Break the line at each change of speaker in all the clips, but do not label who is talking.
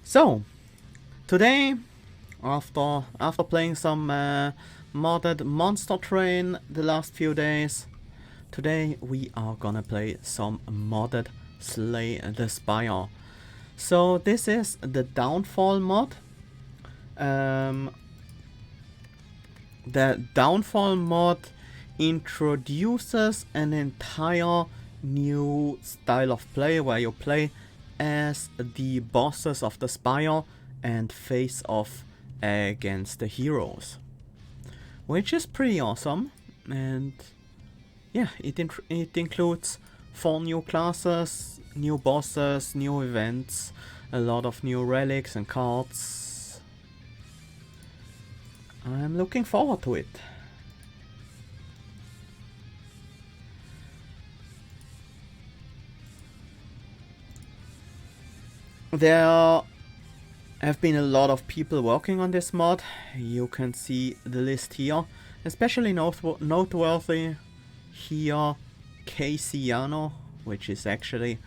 So, today, after playing some modded Monster Train the last few days, today we are gonna play some modded Slay the Spire. So this is the Downfall mod. The Downfall mod introduces an entire new style of play where you play as the bosses of the Spire and face off against the heroes, which is pretty awesome. And yeah, it includes 4 new classes, new bosses, new events, a lot of new relics and cards. I'm looking forward to it. There have been a lot of people working on this mod. You can see the list here. Especially noteworthy here, Caseyano, which is actually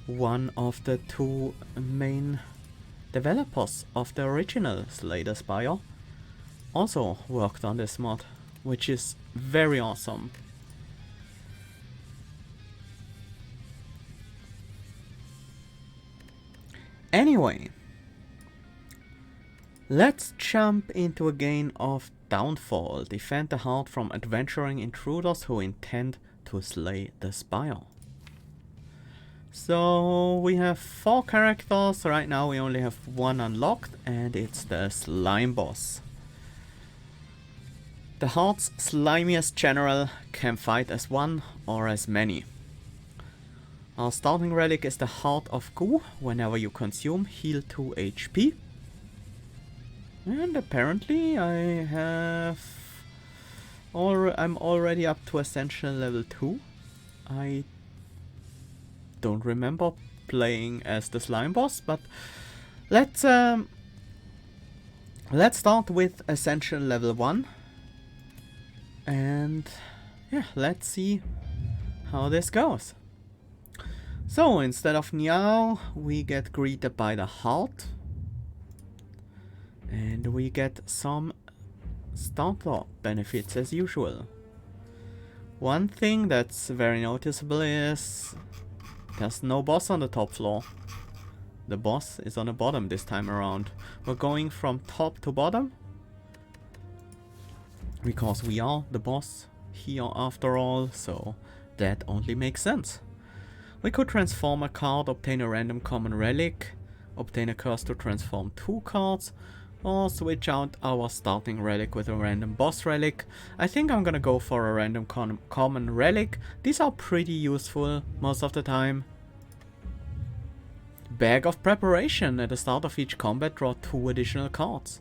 one of the 2 main developers of the original Slay the Spire, also worked on this mod, which is very awesome. Anyway, let's jump into a game of Downfall. Defend the heart from adventuring intruders who intend to slay the Spire. So we have 4 characters. Right now we only have 1 unlocked, and it's the slime boss. The heart's slimiest general can fight as 1 or as many. Our starting relic is the Heart of Goop. Whenever you consume, heal 2 HP. And apparently I'm already up to Ascension level 2. I don't remember playing as the slime boss, but let's start with Ascension level 1. And yeah, let's see how this goes. So instead of Niao, we get greeted by the heart. And we get some starter benefits as usual. One thing that's very noticeable is there's no boss on the top floor. The boss is on the bottom this time around. We're going from top to bottom, because we are the boss here after all, so that only makes sense. We could transform a card, obtain a random common relic, obtain a curse to transform 2 cards, or switch out our starting relic with a random boss relic. I think I'm gonna go for a random common relic. These are pretty useful most of the time. Bag of Preparation. At the start of each combat, draw 2 additional cards.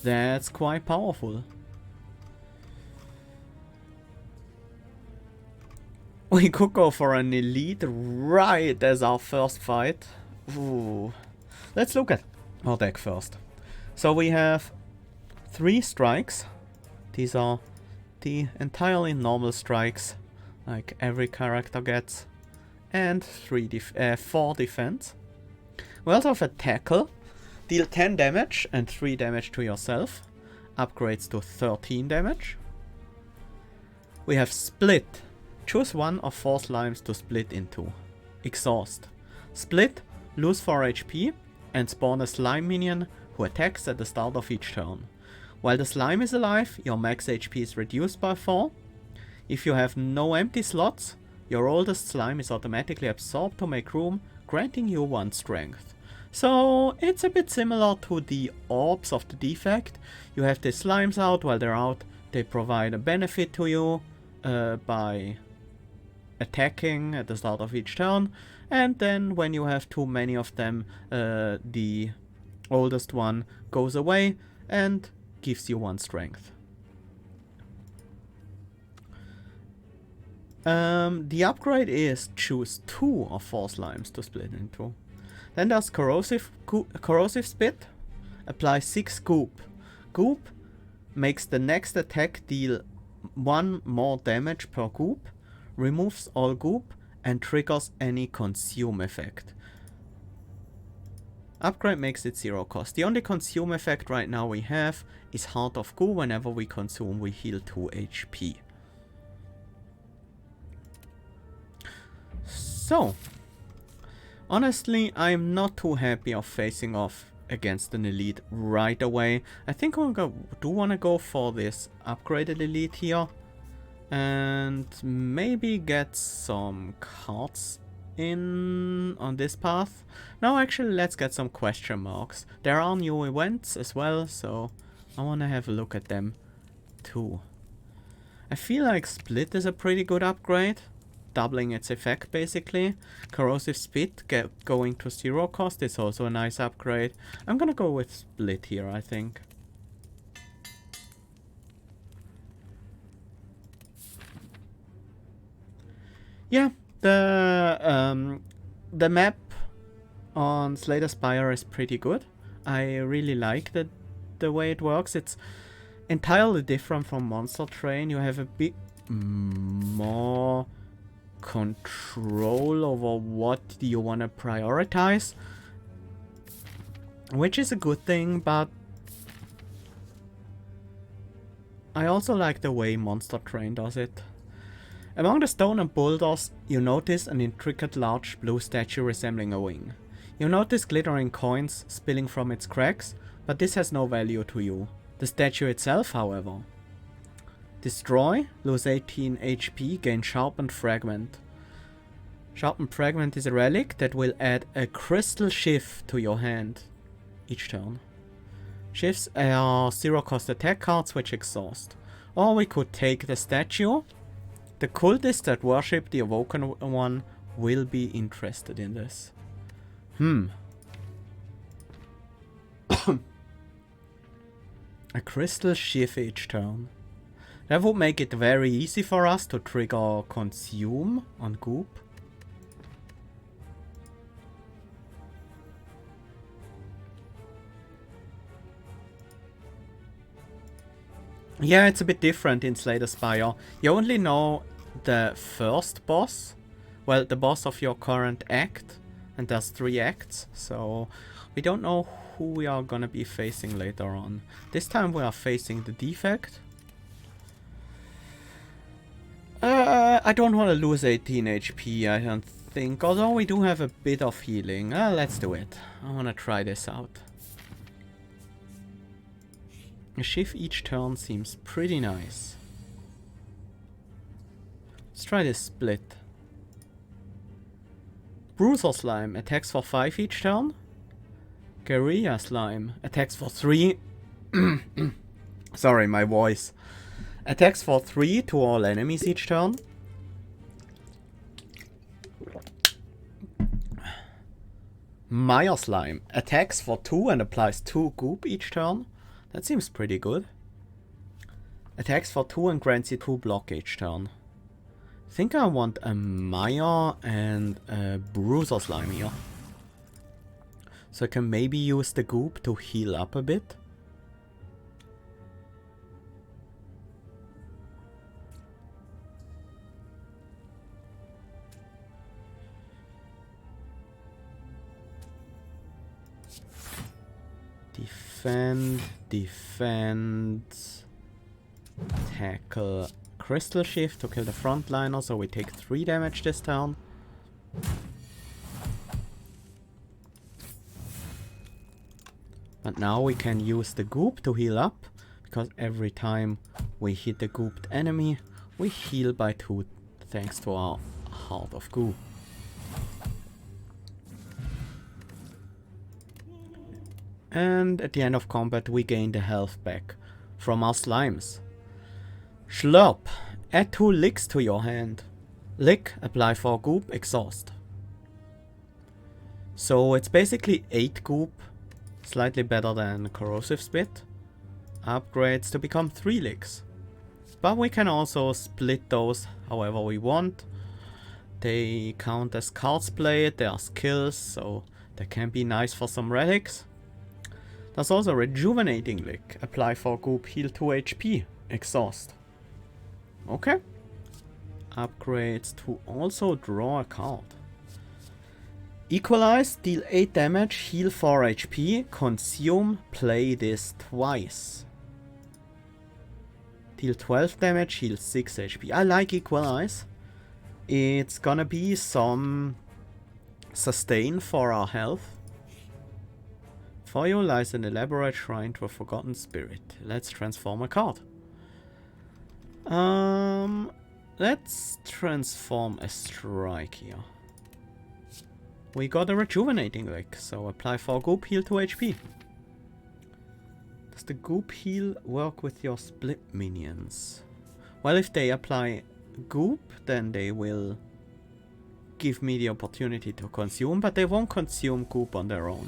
That's quite powerful. We could go for an elite right as our first fight. Ooh. Let's look at our deck first. So we have 3 strikes. These are the entirely normal strikes, like every character gets. And 4 defense. We also have a tackle. Deal 10 damage and 3 damage to yourself. Upgrades to 13 damage. We have split. Choose 1 of 4 slimes to split into. Exhaust. Split, lose 4 HP, and spawn a slime minion who attacks at the start of each turn. While the slime is alive, your max HP is reduced by 4. If you have no empty slots, your oldest slime is automatically absorbed to make room, granting you 1 strength. So it's a bit similar to the orbs of the defect. You have the slimes out. While they're out, they provide a benefit to you by attacking at the start of each turn, and then when you have too many of them, the oldest one goes away and gives you 1 strength. The upgrade is choose 2 of 4 slimes to split into. Then there's Corrosive Spit. Apply 6 Goop. Goop makes the next attack deal 1 more damage per Goop, removes all Goop, and triggers any consume effect. Upgrade makes it 0 cost. The only consume effect right now we have is Heart of Goo. Whenever we consume, we heal 2 HP. So, honestly, I'm not too happy of facing off against an elite right away. I think I do want to go for this upgraded elite here. And maybe get some cards in on this path. No, actually, let's get some question marks. There are new events as well, so I want to have a look at them too. I feel like Split is a pretty good upgrade, doubling its effect basically. Corrosive Spit going to 0 cost is also a nice upgrade. I'm gonna go with Split here, I think. Yeah, the map on Spire is pretty good. I really like the way it works. It's entirely different from Monster Train. You have a bit more control over what you want to prioritize, which is a good thing, but I also like the way Monster Train does it. Among the stone and boulders, you notice an intricate large blue statue resembling a wing. You notice glittering coins spilling from its cracks, but this has no value to you. The statue itself, however. Destroy, lose 18 HP, gain Sharpened Fragment. Sharpened Fragment is a relic that will add a crystal shift to your hand each turn. Shifts are 0 cost attack cards which exhaust. Or we could take the statue. The cultists that worship the Awoken One will be interested in this. A crystal shift each turn. That would make it very easy for us to trigger Consume on Goop. Yeah, it's a bit different in Spire. You only know the first boss, well, the boss of your current act, and there's 3 acts, so we don't know who we are gonna be facing later on. This time we are facing the defect. I don't want to lose 18 HP, I don't think, although we do have a bit of healing. Let's do it. I want to try this out. A shift each turn seems pretty nice. Let's try this Split. Bruiser Slime attacks for 5 each turn. Guerrilla Slime attacks for 3. Sorry, my voice. Attacks for 3 to all enemies each turn. Mire Slime attacks for 2 and applies 2 goop each turn. That seems pretty good. Attacks for 2 and grants you 2 block each turn. I think I want a Mire and a Bruiser Slime here. So I can maybe use the goop to heal up a bit. Defend, tackle, crystal shift to kill the frontliner, so we take 3 damage this turn. But now we can use the goop to heal up, because every time we hit the gooped enemy, we heal by 2 thanks to our Heart of Goo. And at the end of combat we gain the health back from our slimes. Slurp. Add 2 licks to your hand. Lick, apply 4 goop, exhaust. So it's basically 8 goop, slightly better than Corrosive Spit. Upgrades to become 3 licks. But we can also split those however we want. They count as cards played, they are skills, so they can be nice for some relics. There's also Rejuvenating Lick. Apply 4 goop, heal 2 HP. Exhaust. Okay. Upgrades to also draw a card. Equalize, deal 8 damage, heal 4 HP, consume, play this twice. Deal 12 damage, heal 6 HP. I like Equalize. It's gonna be some sustain for our health. For you lies an elaborate shrine to a forgotten spirit. Let's transform a card. Let's transform a strike here. We got a rejuvenating lick, so apply 4 Goop, heal 2 HP. Does the Goop heal work with your split minions? Well, if they apply Goop, then they will give me the opportunity to consume, but they won't consume Goop on their own.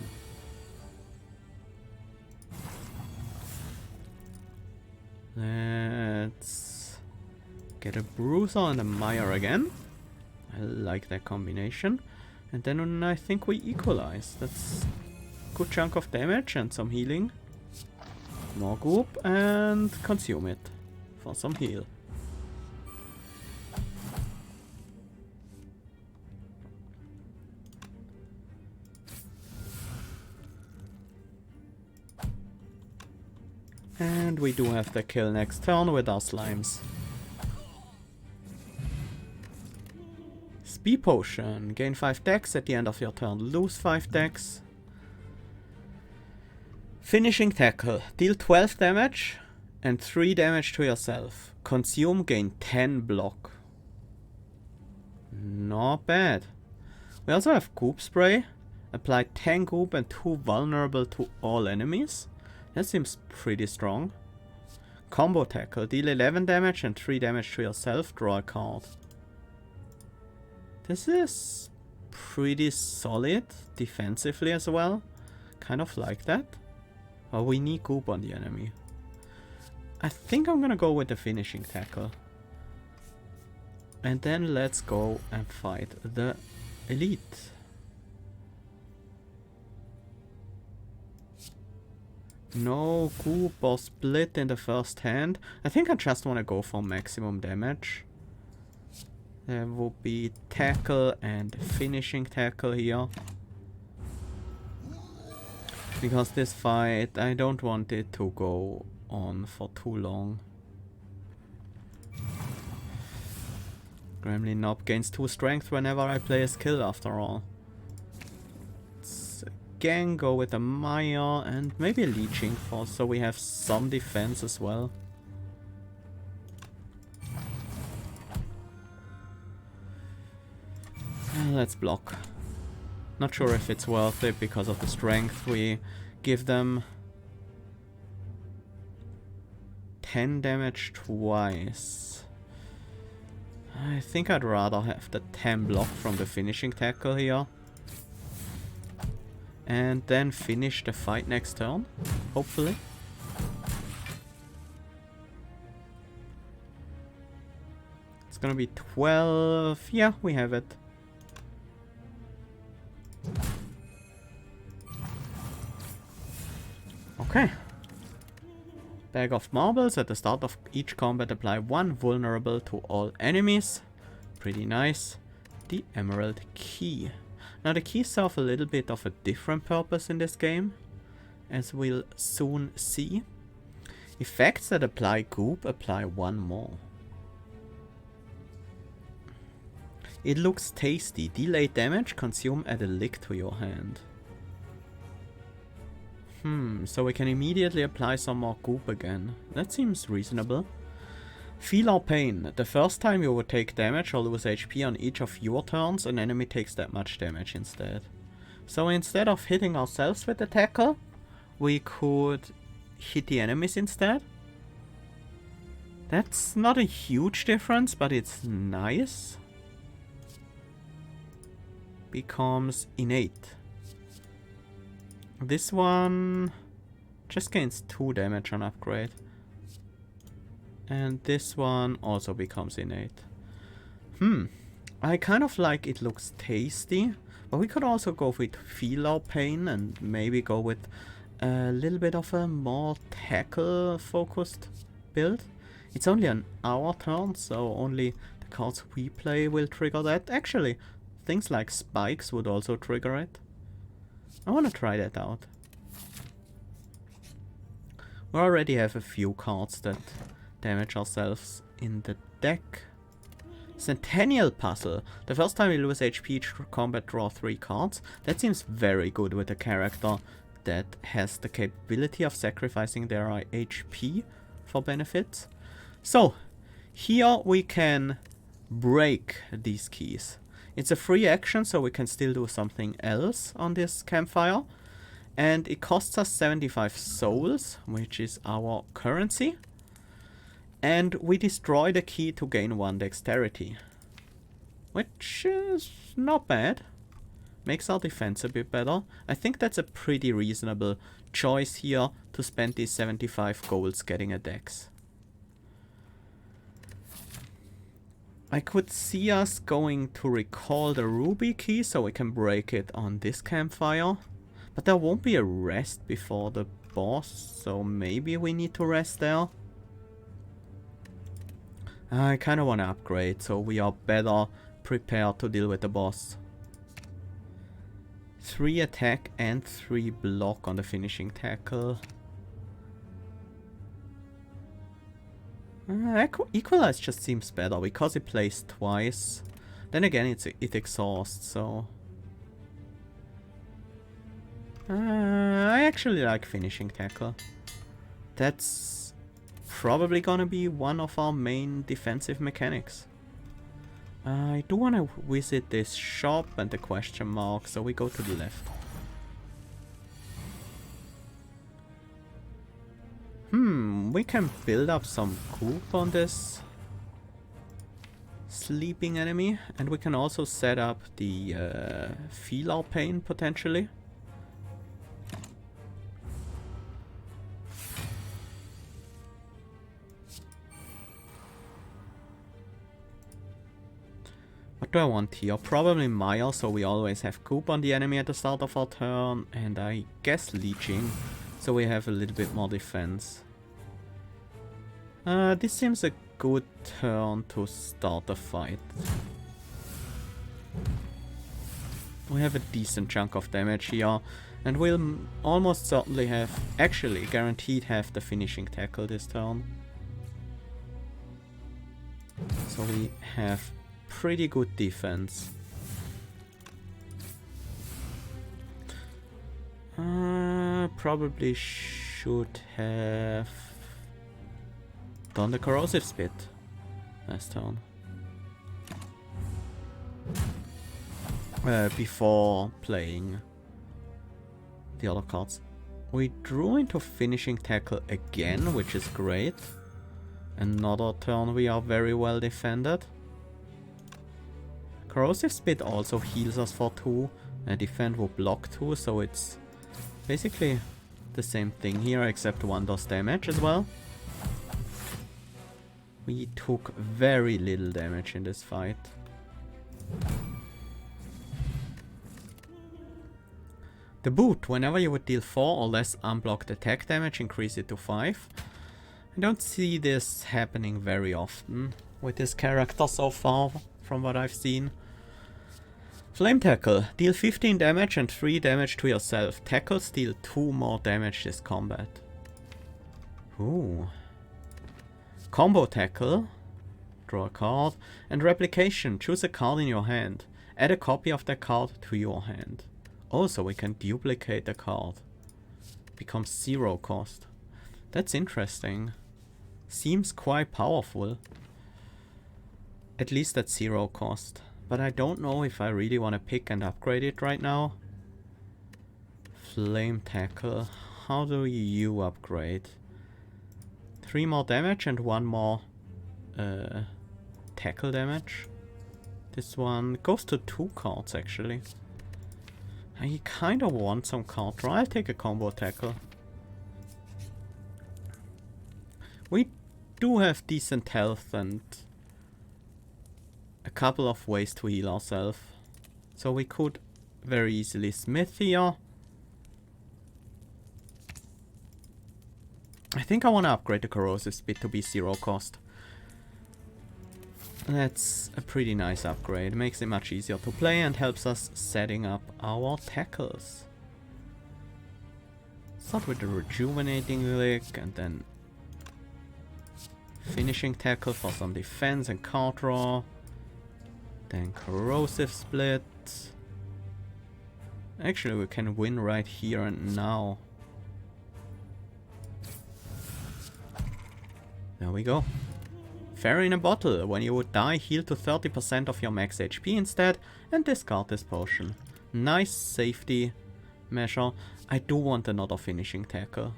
Let's get a Bruiser and a Mire again. I like that combination. And then I think we equalize. That's a good chunk of damage and some healing. More Goop and consume it for some heal. And we do have the kill next turn with our slimes. Speed Potion. Gain 5 dex at the end of your turn. Lose 5 dex. Finishing Tackle. Deal 12 damage and 3 damage to yourself. Consume, gain 10 block. Not bad. We also have Goop Spray. Apply 10 Goop and 2 vulnerable to all enemies. That seems pretty strong. Combo Tackle. Deal 11 damage and 3 damage to yourself. Draw a card. This is pretty solid defensively as well. Kind of like that. Well, we need Goop on the enemy. I think I'm gonna go with the Finishing Tackle. And then let's go and fight the Elite. No Goop or Split in the first hand. I think I just want to go for maximum damage. There will be Tackle and Finishing Tackle here. Because this fight, I don't want it to go on for too long. Gremlin Knob gains 2 strength whenever I play a skill after all. Let's again go with a Maya and maybe a Leeching Force so we have some defense as well. Let's block. Not sure if it's worth it because of the strength. We give them 10 damage twice. I think I'd rather have the 10 block from the Finishing Tackle here. And then finish the fight next turn, hopefully. It's gonna be 12. Yeah, we have it. Okay. Bag of Marbles. At the start of each combat, apply 1 vulnerable to all enemies. Pretty nice. The Emerald Key. Now the keys serve a little bit of a different purpose in this game, as we'll soon see. Effects that apply Goop apply 1 more. It looks tasty. Deal 8 damage, consume, add a lick to your hand. So we can immediately apply some more Goop again. That seems reasonable. Feel our pain. The first time you would take damage or lose HP on each of your turns, an enemy takes that much damage instead. So instead of hitting ourselves with the tackle, we could hit the enemies instead. That's not a huge difference, but it's nice. Becomes innate. This one just gains 2 damage on upgrade. And this one also becomes innate. I kind of like it looks tasty. But we could also go with Feel Our Pain and maybe go with a little bit of a more tackle focused build. It's only an hour turn, so only the cards we play will trigger that. Actually, Things like spikes would also trigger it. I want to try that out. We already have a few cards that damage ourselves in the deck. Centennial Puzzle. The first time we lose HP each combat, draw 3 cards. That seems very good with a character that has the capability of sacrificing their HP for benefits. So, here we can break these keys. It's a free action, so we can still do something else on this campfire. And it costs us 75 souls, which is our currency. And we destroy the key to gain 1 dexterity. Which is not bad. Makes our defense a bit better. I think that's a pretty reasonable choice here to spend these 75 golds getting a dex. I could see us going to recall the ruby key so we can break it on this campfire. But there won't be a rest before the boss, so maybe we need to rest there. I kind of want to upgrade, so we are better prepared to deal with the boss. 3 attack and 3 block on the finishing tackle. Equalize just seems better because it plays twice. Then again, it exhausts, so... I actually like finishing tackle. That's probably gonna be one of our main defensive mechanics. I do want to visit this shop and the question mark, so we go to the left. We can build up some goop on this sleeping enemy, and we can also set up the feel our pain potentially. What do I want here? Probably Mire, so we always have Goop on the enemy at the start of our turn, and I guess Leeching, so we have a little bit more defense. This seems a good turn to start a fight. We have a decent chunk of damage here, and we'll almost certainly have, actually guaranteed have the finishing tackle this turn. So we have pretty good defense. Probably should have done the corrosive spit last turn. Before playing the other cards. We drew into finishing tackle again, which is great. Another turn we are very well defended. Corrosive Spit also heals us for 2, and Defend will block 2, so it's basically the same thing here, except 1 does damage as well. We took very little damage in this fight. The boot, whenever you would deal 4 or less unblocked attack damage, increase it to 5. I don't see this happening very often with this character so far, from what I've seen. Flame Tackle. Deal 15 damage and 3 damage to yourself. Tackles deal 2 more damage this combat. Ooh. Combo Tackle. Draw a card. And Replication. Choose a card in your hand. Add a copy of that card to your hand. Also, we can duplicate the card. Becomes 0 cost. That's interesting. Seems quite powerful. At least at 0 cost. But I don't know if I really want to pick and upgrade it right now. Flame Tackle. How do you upgrade? 3 more damage and 1 more tackle damage. This one goes to 2 cards actually. I kind of want some card draw. I'll take a combo tackle. We do have decent health and a couple of ways to heal ourselves. So we could very easily smith here. I think I want to upgrade the corrosive spit to be 0 cost. That's a pretty nice upgrade. Makes it much easier to play and helps us setting up our tackles. Start with the rejuvenating lick and then finishing tackle for some defense and card draw. Then corrosive split. Actually, we can win right here and now. There we go. Fairy in a bottle. When you would die, heal to 30% of your max HP instead and discard this potion. Nice safety measure. I do want another finishing tackle.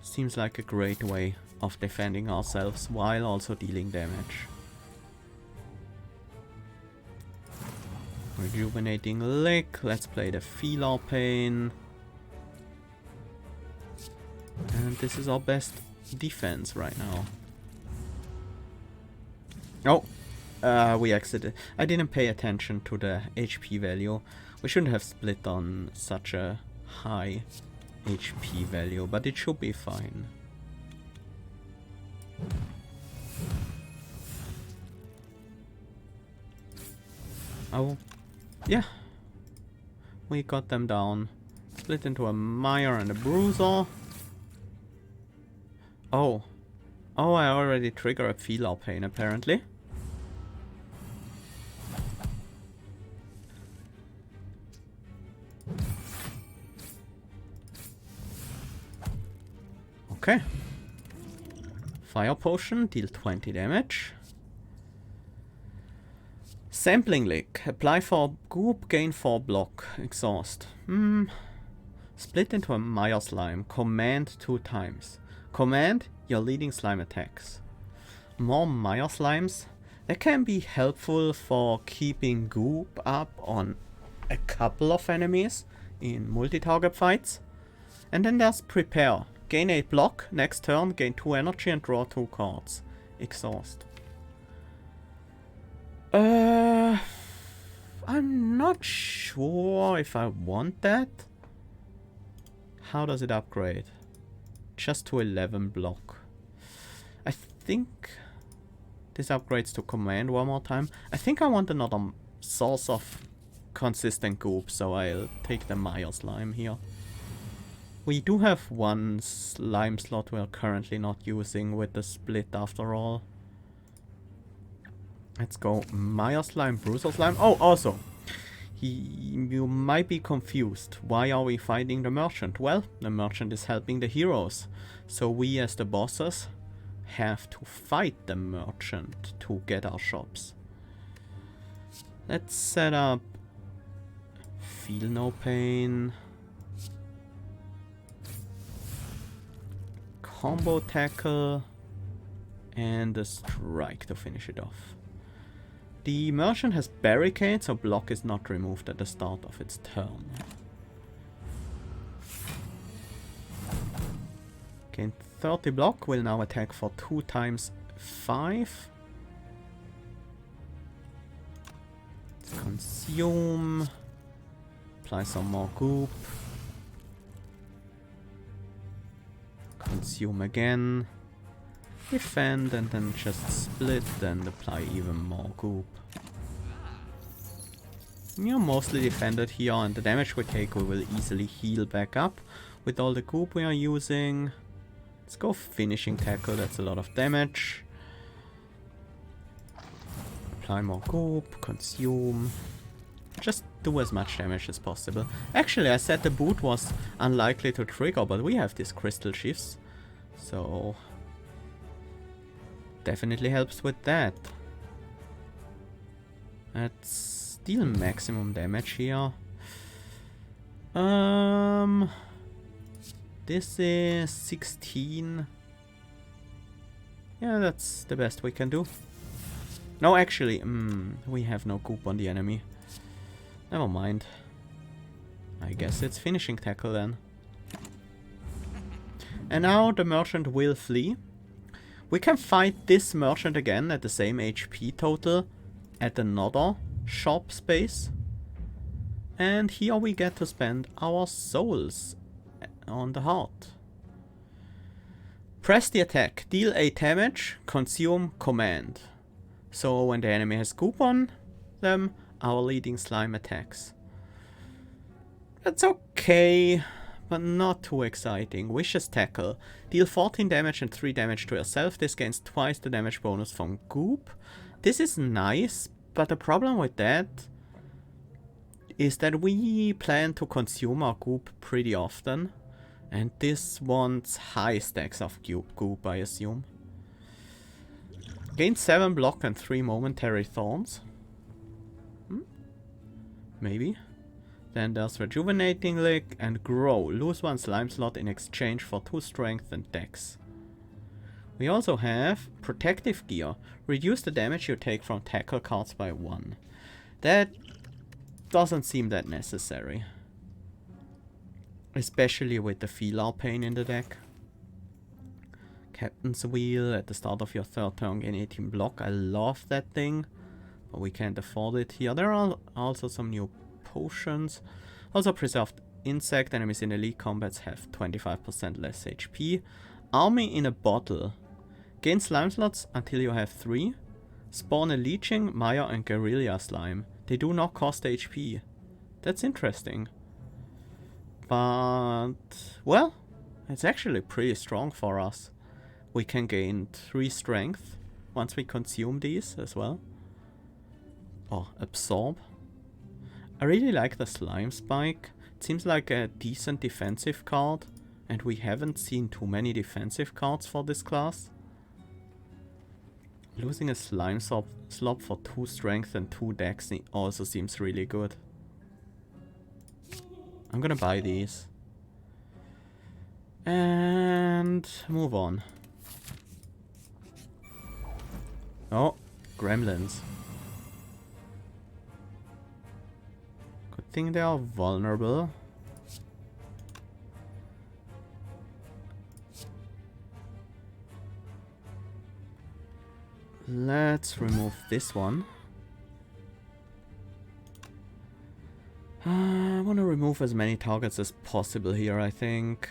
Seems like a great way of defending ourselves while also dealing damage. Rejuvenating lick. Let's play the Feeler Pain. And this is our best defense right now. Oh, we exited. I didn't pay attention to the HP value. We shouldn't have split on such a high HP value, but it should be fine. Oh, yeah. We got them down. Split into a Mire and a Bruiser. Oh. Oh, I already triggered a Feeler Pain apparently. Okay. Fire Potion, deal 20 damage. Sampling Lick. Apply for Goop, gain 4 block. Exhaust. Split into a Mire Slime. Command 2 times. Command your leading slime attacks. More Mire Slimes. That can be helpful for keeping Goop up on a couple of enemies in multi-target fights. And then there's Prepare. Gain 8 block. Next turn, gain 2 energy and draw 2 cards. Exhaust. I'm not sure if I want that. How does it upgrade? Just to 11 block. I think this upgrades to command one more time. I think I want another source of consistent goop, so I'll take the Mire Slime here. We do have one slime slot we're currently not using with the split after all. Let's go Mire Slime, Bruiser Slime. Oh, also, you might be confused. Why are we fighting the merchant? Well, the merchant is helping the heroes. So we as the bosses have to fight the merchant to get our shops. Let's set up Feel No Pain. Combo Tackle. And a Strike to finish it off. The merchant has barricade, so block is not removed at the start of its turn. Gain 30 block, will now attack for 2 times 5. Let's consume. Apply some more goop. Consume again. Defend and then just split and apply even more goop. We are mostly defended here, and the damage we take we will easily heal back up with all the goop we are using. Let's go finishing tackle, that's a lot of damage. Apply more goop, consume. Just do as much damage as possible. Actually, I said the boot was unlikely to trigger, but we have these crystal shifts, so definitely helps with that. Let's deal maximum damage here. This is 16. Yeah, that's the best we can do. No, actually, we have no goop on the enemy. Never mind. I guess it's finishing tackle then. And now the merchant will flee. We can fight this merchant again at the same HP total at another shop space. And here we get to spend our souls on the heart. Press the attack. Deal 8 damage. Consume command. So when the enemy has Goop on them, our leading slime attacks. That's okay, but not too exciting. Vicious Tackle. Deal 14 damage and 3 damage to yourself. This gains twice the damage bonus from Goop. This is nice, but the problem with that is that we plan to consume our Goop pretty often. And this wants high stacks of Goop, I assume. Gain 7 block and 3 momentary thorns. Maybe. Then there's Rejuvenating Lick and Grow. Lose 1 slime slot in exchange for 2 strength and dex. We also have Protective Gear. Reduce the damage you take from tackle cards by 1. That doesn't seem that necessary. Especially with the Felar Pain in the deck. Captain's Wheel. At the start of your 3rd turn, gain 18 block. I love that thing. But we can't afford it here. There are also some new potions. Also Preserved Insect. Enemies in elite combats have 25% less HP. Army in a Bottle. Gain slime slots until you have 3. Spawn a Leeching, Mire and Guerrilla Slime. They do not cost HP. That's interesting. But, well, it's actually pretty strong for us. We can gain 3 strength once we consume these as well. Or absorb. I really like the Slime Spike. It seems like a decent defensive card. And we haven't seen too many defensive cards for this class. Losing a Slime Slop for 2 strength and 2 dex also seems really good. I'm gonna buy these. And move on. Oh, gremlins. Good thing they are vulnerable. Let's remove this one. I want to remove as many targets as possible here, I think.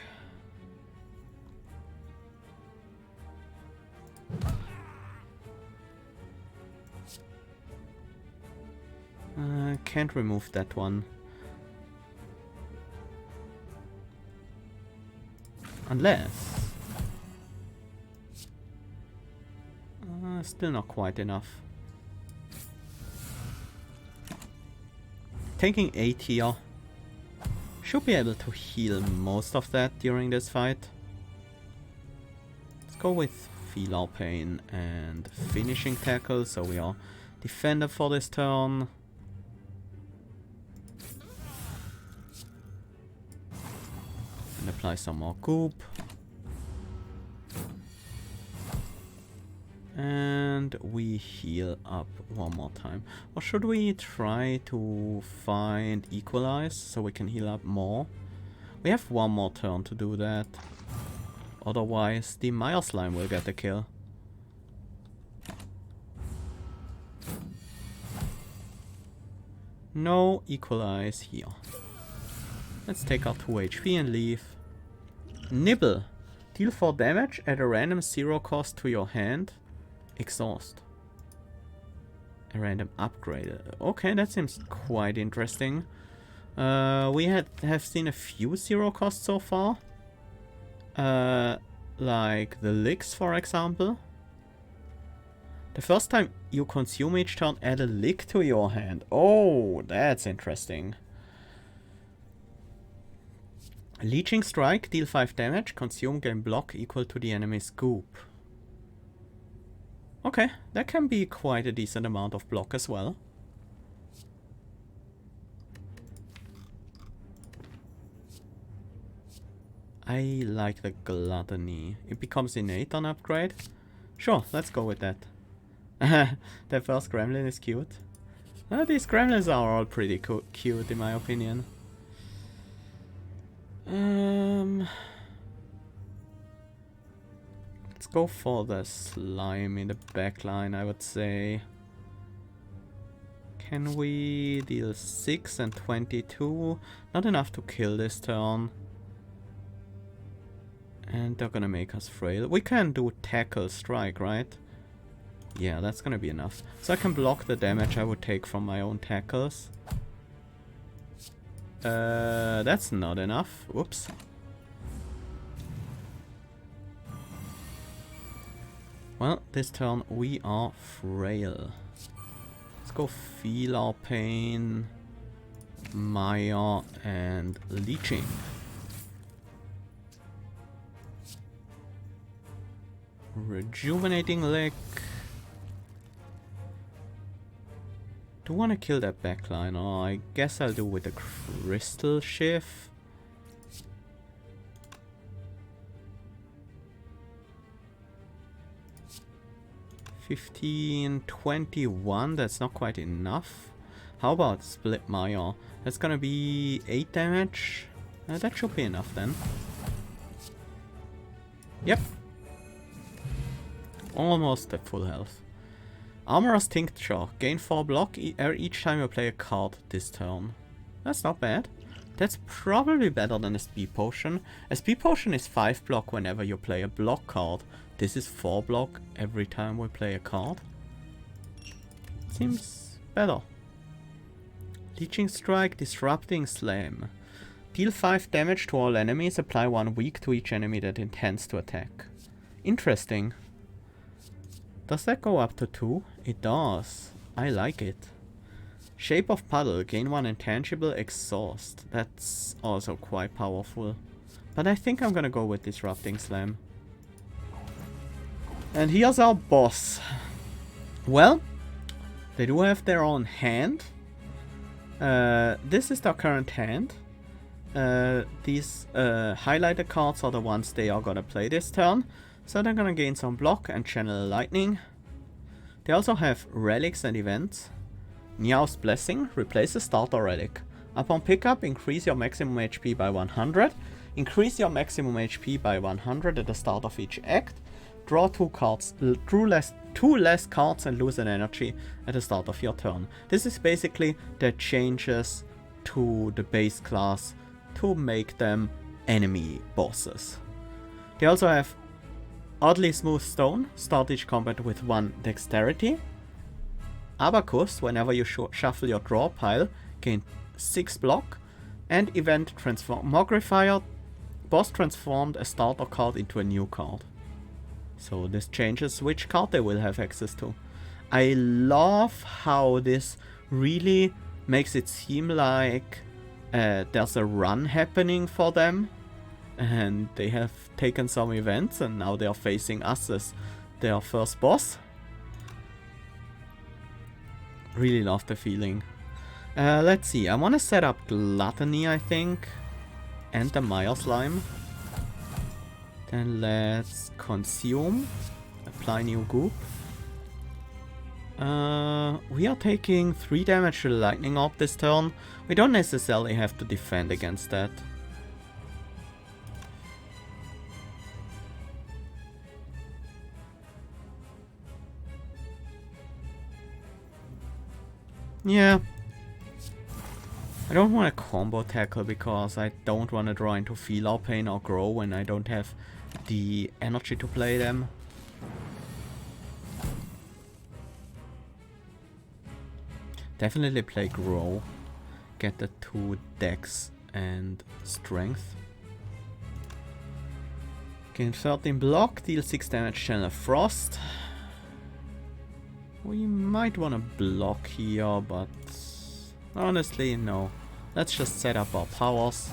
Can't remove that one. Unless... still not quite enough. Taking 8 here. Should be able to heal most of that during this fight. Let's go with Felar Pain and Finishing Tackle, so we are defender for this turn. And apply some more Goop. And we heal up one more time. Or should we try to find Equalize so we can heal up more? We have one more turn to do that. Otherwise the Mire Slime will get the kill. No Equalize here. Let's take our 2 HP and leave. Nibble. Deal 4 damage at a random 0 cost to your hand. Exhaust. A random upgrade. Okay, that seems quite interesting. We have seen a few 0 costs so far. Like the licks, for example. The first time you consume each turn, add a lick to your hand. Oh, that's interesting. Leeching Strike, deal 5 damage, consume, gain block equal to the enemy's Goop. Okay, that can be quite a decent amount of block as well. I like the Gluttony. It becomes innate on upgrade. Sure, let's go with that. The first gremlin is cute. These gremlins are all pretty cute in my opinion. Let's go for the slime in the backline, I would say. Can we deal 6 and 22? Not enough to kill this turn. And they're gonna make us frail. We can do tackle strike, right? Yeah, that's gonna be enough. So I can block the damage I would take from my own tackles. That's not enough. Whoops. Well, this turn we are frail. Let's go feel our pain, Maya, and leeching. Rejuvenating lick. Do want to kill that backline, or I guess I'll do with the crystal shift. $15.21, that's not quite enough. How about split Maya? That's gonna be 8 damage. That should be enough then. Yep. Almost at full health. Armorer's Tincture. Gain 4 block each time you play a card this turn. That's not bad. That's probably better than a Speed Potion. A Speed Potion is 5 block whenever you play a block card. This is 4 block every time we play a card. Seems better. Leeching Strike, Disrupting Slam. Deal 5 damage to all enemies, apply 1 weak to each enemy that intends to attack. Interesting. Does that go up to 2? It does. I like it. Shape of Puddle, gain 1 intangible, exhaust. That's also quite powerful. But I think I'm gonna go with Disrupting Slam. And here's our boss. Well, they do have their own hand. This is their current hand. These highlighted cards are the ones they are gonna play this turn. So they're gonna gain some block and channel lightning. They also have relics and events. Niao's Blessing, replace a starter relic. Upon pickup, increase your maximum HP by 100. Increase your maximum HP by 100 at the start of each act. Draw 2 cards, two less cards and lose an energy at the start of your turn. This is basically the changes to the base class to make them enemy bosses. They also have Oddly Smooth Stone, start each combat with 1 dexterity. Abacus, whenever you shuffle your draw pile, gain 6 block. And Event Transmogrifier, boss transformed a starter card into a new card. So this changes which card they will have access to. I love how this really makes it seem like there's a run happening for them. And they have taken some events and now they are facing us as their first boss. Really love the feeling. Let's see, I want to set up Gluttony, I think. And the Mire Slime. Then let's consume. Apply new Goop. We are taking 3 damage to the Lightning Orb this turn. We don't necessarily have to defend against that. Yeah. I don't want to combo tackle because I don't want to draw into Feel Our Pain or Grow when I don't have the energy to play them. Definitely play Grow. Get the 2 Dex and Strength. Gain 13 block, deal 6 damage, channel Frost. We might want to block here, but honestly, no. Let's just set up our powers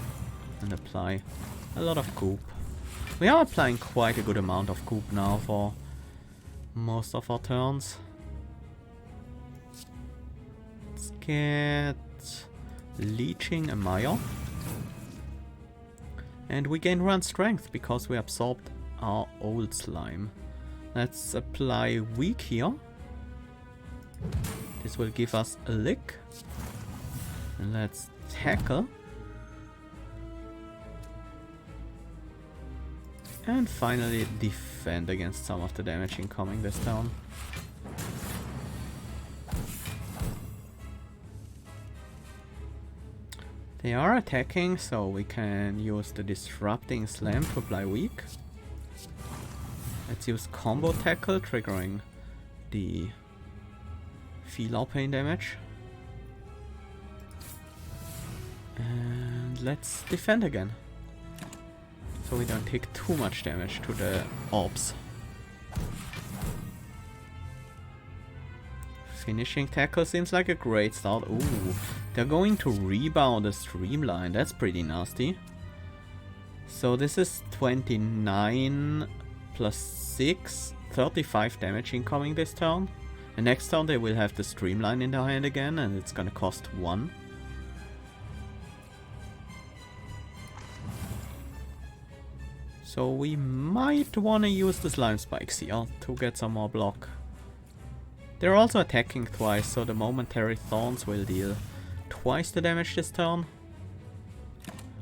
and apply a lot of Goop. We are applying quite a good amount of Goop now for most of our turns. Let's get Leeching a Mire. And we gain 1 strength because we absorbed our old slime. Let's apply Weak here. This will give us a lick. And let's tackle. And finally defend against some of the damage incoming this turn. They are attacking, so we can use the Disrupting Slam to apply weak. Let's use combo tackle, triggering the Felar pain damage. And let's defend again, so we don't take too much damage to the orbs. Finishing tackle seems like a great start. Ooh, they're going to rebound a streamline. That's pretty nasty. So this is 29 plus 6, 35 damage incoming this turn. The next turn they will have the streamline in their hand again, and it's gonna cost 1. So we might wanna use the slime spikes here to get some more block. They're also attacking twice, so the momentary thorns will deal twice the damage this turn.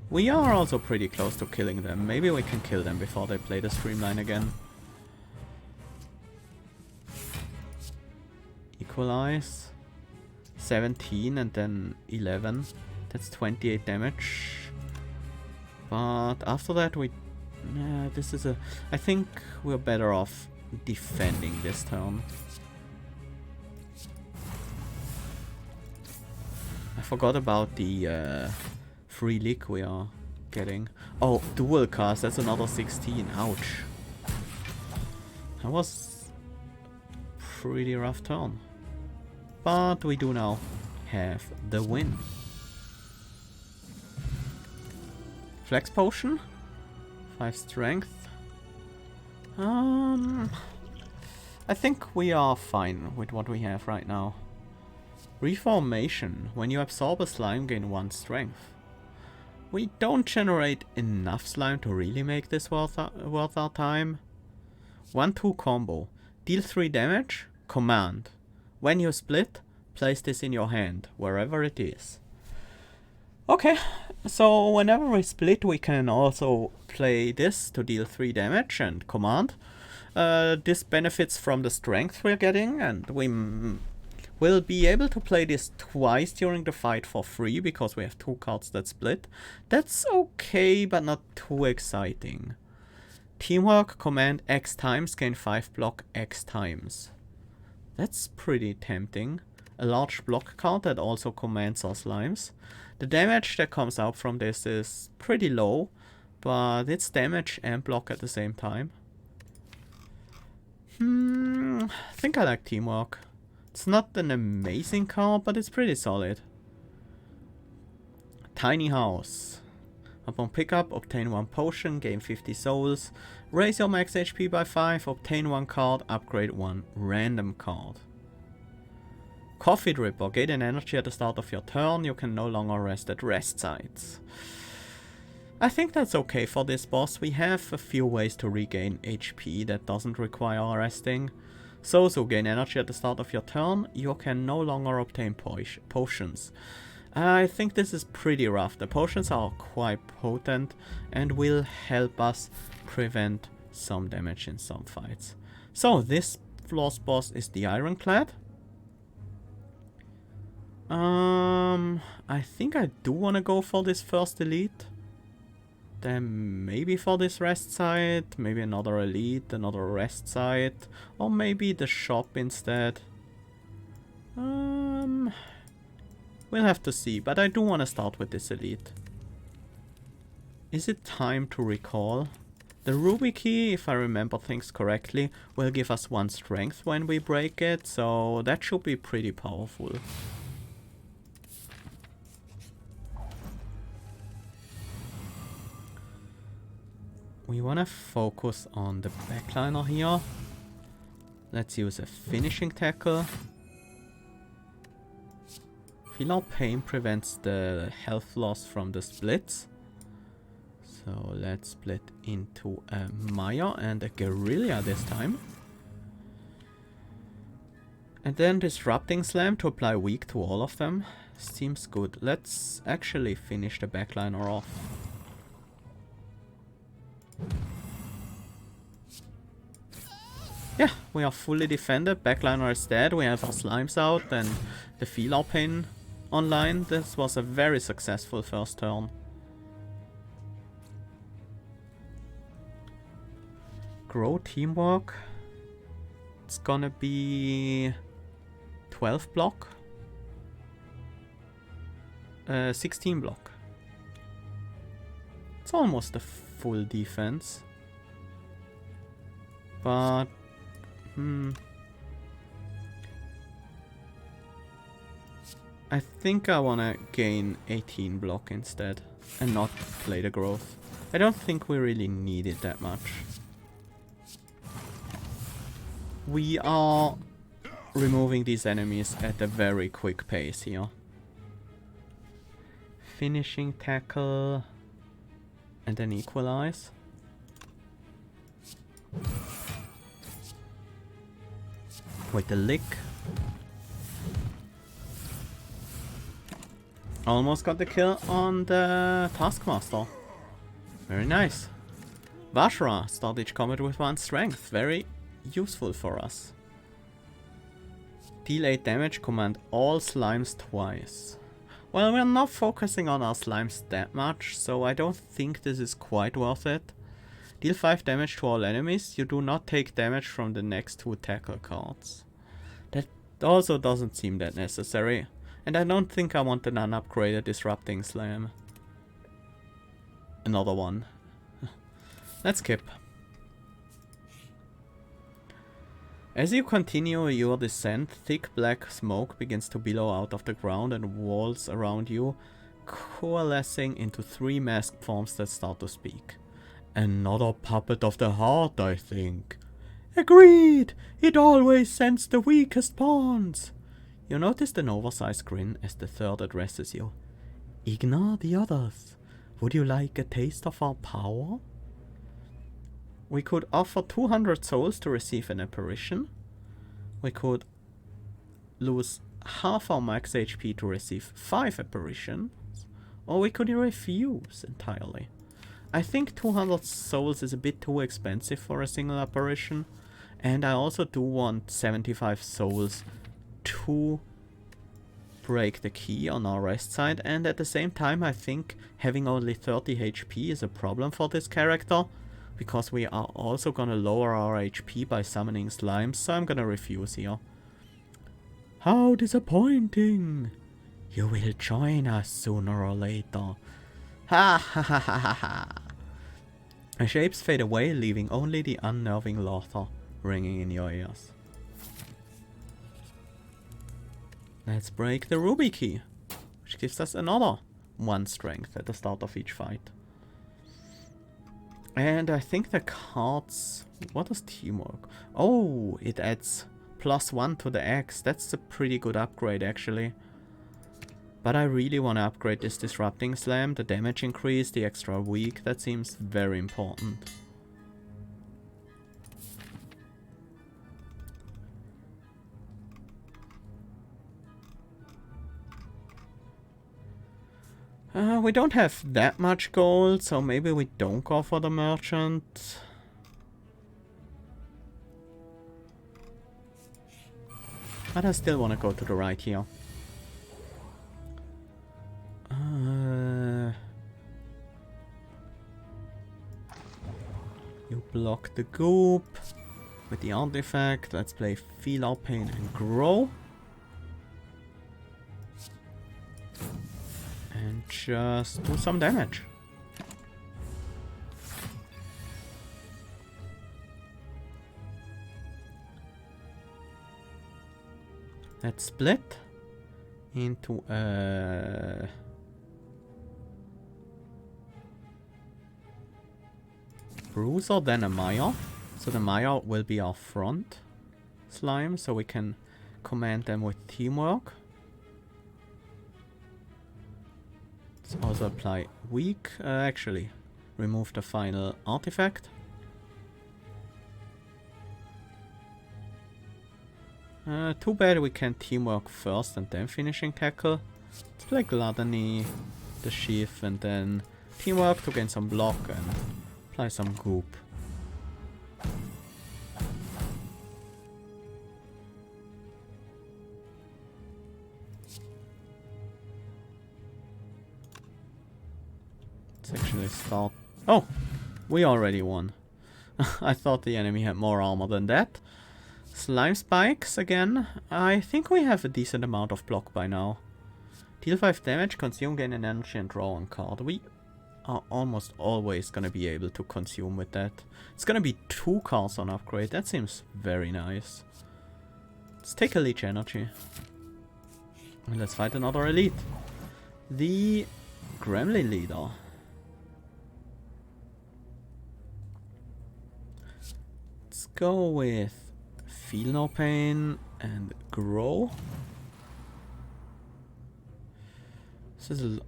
We are also pretty close to killing them. Maybe we can kill them before they play the streamline again. Equalize. 17 and then 11. That's 28 damage. But after that we... this is a... I think we're better off defending this turn. I forgot about the free leak we are getting. Oh, dual cast, that's another 16. Ouch. That was pretty rough turn. But we do now have the win. Flex potion. 5 strength. I think we are fine with what we have right now. Reformation. When you absorb a slime, gain 1 strength. We don't generate enough slime to really make this worth our time. 1-2 combo. Deal 3 damage. Command. When you split, place this in your hand, wherever it is. Okay, so whenever we split, we can also play this to deal 3 damage and command. This benefits from the strength we're getting, and we will be able to play this twice during the fight for free, because we have 2 cards that split. That's okay, but not too exciting. Teamwork, command X times, gain 5 block X times. That's pretty tempting. A large block card that also commands our slimes. The damage that comes out from this is pretty low, but it's damage and block at the same time. I think I like teamwork. It's not an amazing card, but it's pretty solid. Tiny house. Upon pickup, obtain 1 potion, gain 50 souls, raise your max HP by 5, obtain 1 card, upgrade 1 random card. Coffee dripper. Gain an energy at the start of your turn. You can no longer rest at rest sites. I think that's okay for this boss. We have a few ways to regain HP that doesn't require resting. So gain energy at the start of your turn. You can no longer obtain potions. I think this is pretty rough. The potions are quite potent and will help us prevent some damage in some fights. So this floor's boss is the Ironclad. I think I do want to go for this first elite. Then maybe for this rest site, maybe another elite, another rest site, or maybe the shop instead. We'll have to see, but I do want to start with this elite. Is it time to recall? The ruby key, if I remember things correctly, will give us 1 strength when we break it, so that should be pretty powerful. We want to focus on the backliner here. Let's use a finishing tackle. Felar pain prevents the health loss from the splits. So let's split into a Maya and a Guerrilla this time. And then Disrupting Slam to apply weak to all of them. Seems good. Let's actually finish the backliner off. Yeah, we are fully defended. Backliner is dead. We have our slimes out and the Felar pain online. This was a very successful first turn. Grow teamwork. It's gonna be 12 block. 16 block. It's almost a full defense. But I think I wanna gain 18 block instead and not play the growth. I don't think we really need it that much. We are removing these enemies at a very quick pace here. Finishing tackle and then equalize. With the lick. Almost got the kill on the Taskmaster. Very nice. Vashra start each combat with 1 strength. Very useful for us. Deal 8 damage, command all slimes twice. Well, we're not focusing on our slimes that much, so I don't think this is quite worth it. Deal 5 damage to all enemies. You do not take damage from the next 2 tackle cards. That also doesn't seem that necessary. And I don't think I want an unupgraded Disrupting Slam. Another one. Let's skip. As you continue your descent, thick black smoke begins to billow out of the ground and walls around you, coalescing into 3 masked forms that start to speak. Another puppet of the heart, I think. Agreed! It always sends the weakest pawns! You notice an oversized grin as the third addresses you. Ignore the others. Would you like a taste of our power? We could offer 200 souls to receive an apparition. We could lose half our max HP to receive 5 apparitions. Or we could refuse entirely. I think 200 souls is a bit too expensive for a single apparition. And I also do want 75 souls to break the key on our rest side, and at the same time I think having only 30 HP is a problem for this character, because we are also gonna lower our HP by summoning slimes, so I'm gonna refuse here. How disappointing! You will join us sooner or later. Ha ha ha ha ha ha! The shapes fade away, leaving only the unnerving laughter ringing in your ears. Let's break the Ruby key, which gives us another 1 strength at the start of each fight. And I think the cards... What does teamwork? Oh, it adds +1 to the axe. That's a pretty good upgrade actually. But I really want to upgrade this Disrupting Slam, the damage increase, the extra weak. That seems very important. We don't have that much gold, so maybe we don't go for the merchant. But I still want to go to the right here. You block the Goop with the artifact. Let's play Feel Our Pain and Grow. And just do some damage. Let's split into a Bruiser, then a Maya. So the Maya will be our front slime, so we can command them with teamwork. Let's also apply weak. Actually, remove the final artifact. Too bad we can't teamwork first and then finishing tackle. Let's play Gluttony, the Sheath, and then teamwork to gain some block and apply some Goop. Let's actually start. Oh! We already won. I thought the enemy had more armor than that. Slime spikes again. I think we have a decent amount of block by now. Deal 5 damage, consume, gain an energy, and draw one card. We are almost always gonna be able to consume with that. It's gonna be 2 cards on upgrade. That seems very nice. Let's take a leech energy. And let's fight another elite. The Gremlin leader. Let's go with Feel No Pain and Grow. This is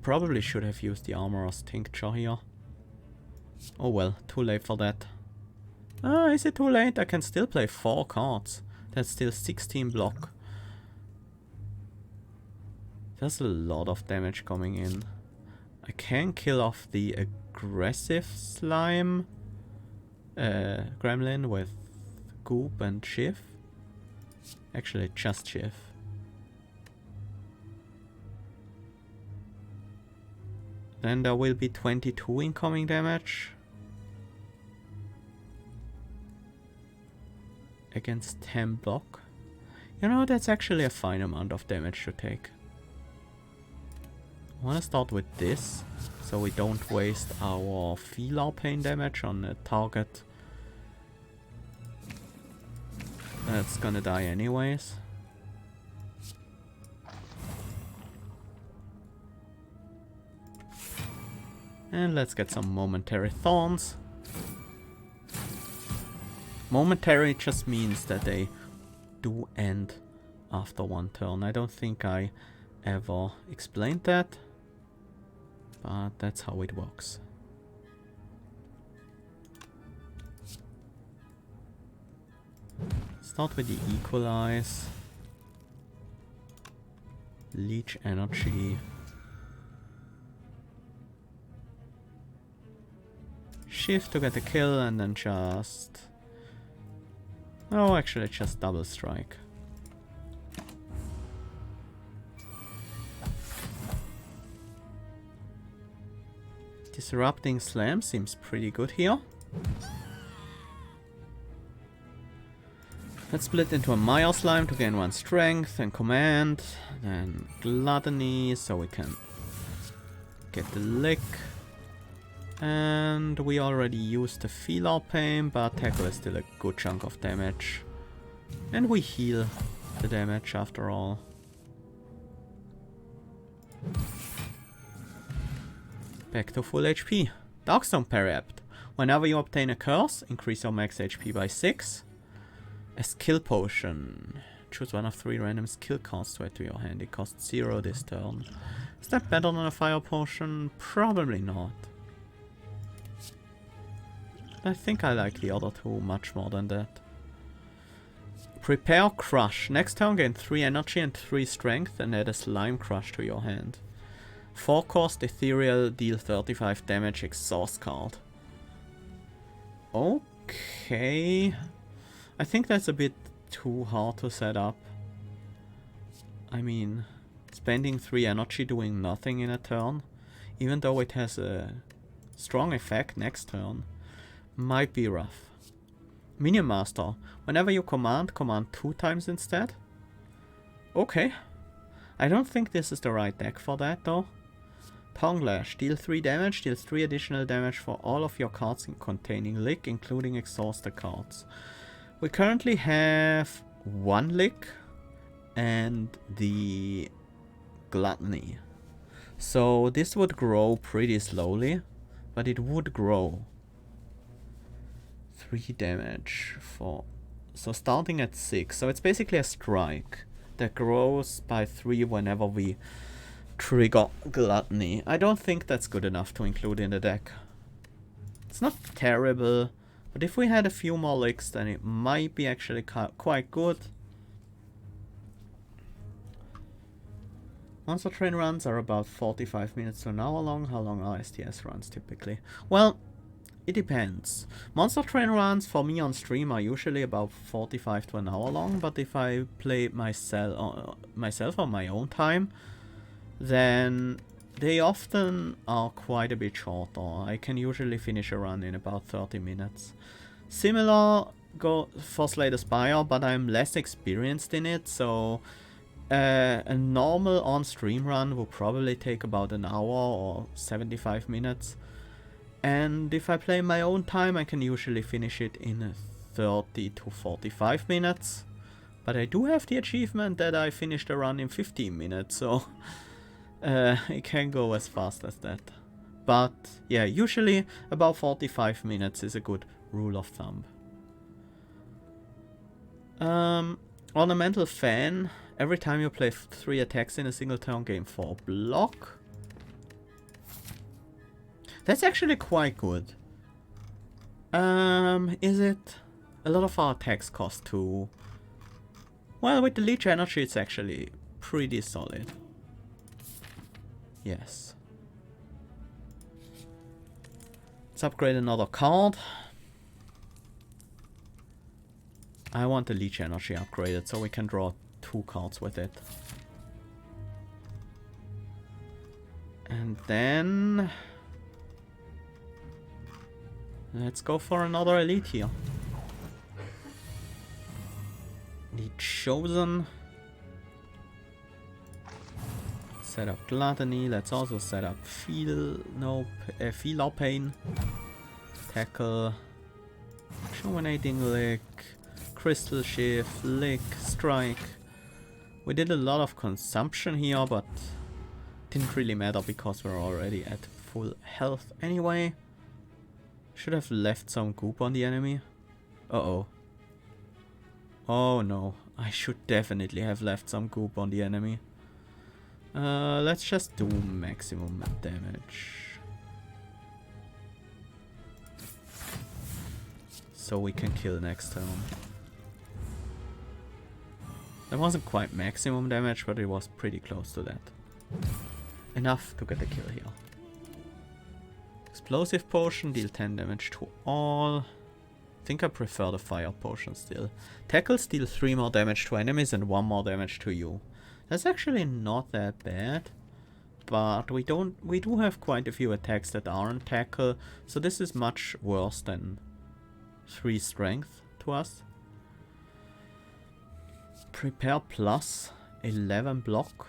probably should have used the Armorer's Tincture here. Oh well, too late for that. Is it too late? I can still play 4 cards. That's still 16 block. There's a lot of damage coming in. I can kill off the aggressive slime gremlin with Goop and Shiv. Actually, just Shiv. Then there will be 22 incoming damage. Against 10 block. You know, that's actually a fine amount of damage to take. I want to start with this, so we don't waste our Feel Pain damage on a target that's gonna die anyways. And let's get some Momentary Thorns. Momentary just means that they do end after 1 turn. I don't think I ever explained that, but that's how it works. Start with the Equalize. Leech Energy. Shift to get the kill and then just... Oh, actually just double strike. Disrupting Slam seems pretty good here. Let's split into a Mire Slime to gain 1 strength and command. Then Gluttony so we can get the lick. And we already used the Feel Pain, but Tackle is still a good chunk of damage. And we heal the damage after all. Back to full HP. Darkstone Periapt. Whenever you obtain a curse, increase your max HP by 6. A skill potion. Choose one of 3 random skill cards to add to your hand. It costs 0 this turn. Is that better than a fire potion? Probably not. I think I like the other 2 much more than that. Prepare Crush. Next turn gain 3 energy and 3 strength and add a Slime Crush to your hand. 4 cost Ethereal, deal 35 damage, exhaust card. Okay. I think that's a bit too hard to set up. I mean, spending 3 energy doing nothing in a turn, even though it has a strong effect next turn, might be rough. Minion Master. Whenever you command 2 times instead. Okay. I don't think this is the right deck for that though. Tongue Lash. Deal 3 damage, deals 3 additional damage for all of your cards containing Lick, including exhausted cards. We currently have 1 Lick and the Gluttony. So this would grow pretty slowly, but it would grow. 3 damage for... So starting at 6. So it's basically a strike that grows by 3 whenever we trigger Gluttony. I don't think that's good enough to include in the deck. It's not terrible, but if we had a few more licks then it might be actually quite good. Monster Train runs are about 45 minutes to an hour long. How long are STS runs typically? Well, it depends. Monster Train runs for me on stream are usually about 45 to an hour long, but if I play myself on my own time, then They often are quite a bit shorter. I can usually finish a run in about 30 minutes. Similar go for Slay the Spire, but I'm less experienced in it, so a normal on-stream run will probably take about an hour or 75 minutes. And if I play my own time, I can usually finish it in 30 to 45 minutes. But I do have the achievement that I finished a run in 15 minutes, so it can go as fast as that. But yeah, usually about 45 minutes is a good rule of thumb. Ornamental Fan. Every time you play 3 attacks in a single turn, gain 4 block. That's actually quite good. Is it? A lot of our attacks cost 2. Well, with the Leech Energy, it's actually pretty solid. Yes. Let's upgrade another card. I want the Leech Energy upgraded so we can draw 2 cards with it. And then let's go for another elite here. The Chosen. Set up Gluttony. Let's also set up Feeler Pain. Tackle. Rejuvenating Lick. Crystal Shift. Lick. Strike. We did a lot of consumption here, but didn't really matter because we're already at full health anyway. Should have left some goop on the enemy. Uh-oh. Oh no, I should definitely have left some goop on the enemy. Let's just do maximum damage. So we can kill next turn. That wasn't quite maximum damage, but it was pretty close to that. Enough to get a kill here. Explosive Potion, deal 10 damage to all. I think I prefer the Fire Potion still. Tackles deal 3 more damage to enemies and 1 more damage to you. That's actually not that bad. But we do have quite a few attacks that aren't tackle, so this is much worse than 3 strength to us. Prepare plus 11 block.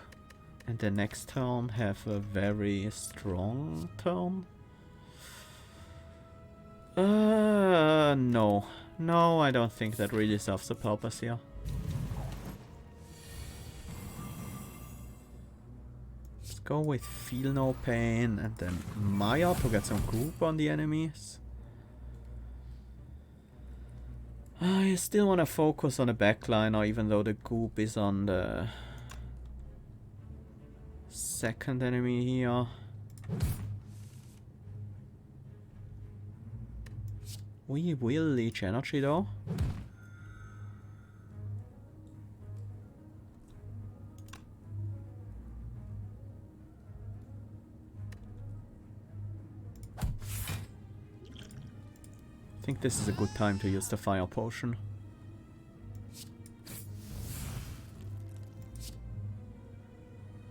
And the next turn have a very strong turn. No. No, I don't think that really serves the purpose here. Let's go with Feel No Pain and then Maya to get some goop on the enemies. I still want to focus on the backliner, even though the goop is on the second enemy here. We will leech energy though. I think this is a good time to use the fire potion.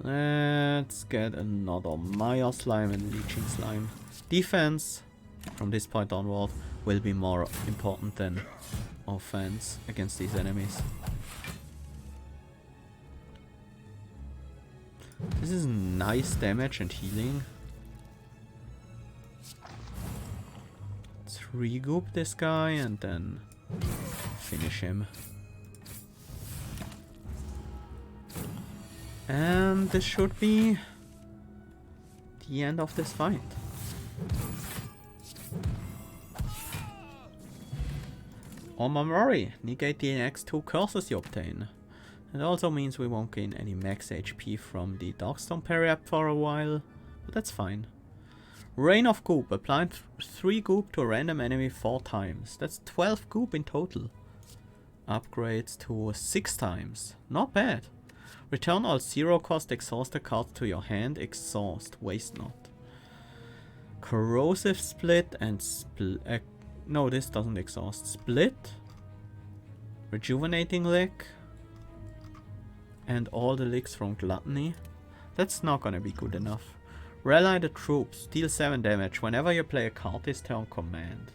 Let's get another Maya slime and leeching slime. Defense from this point onward will be more important than offense against these enemies. This is nice damage and healing. Let's regoop this guy and then finish him. And this should be the end of this fight. Omamori, negate the next 2 curses you obtain. It also means we won't gain any max HP from the Darkstone Periap for a while, but that's fine. Rain of Goop, apply 3 goop to a random enemy 4 times. That's 12 goop in total. Upgrades to 6 times. Not bad. Return all 0 cost exhausted cards to your hand. Exhaust, waste not. Corrosive Split and no, this doesn't exhaust. Split. Rejuvenating Lick. And all the licks from Gluttony. That's not gonna be good enough. Rally the troops. Deal 7 damage. Whenever you play a card this turn, command.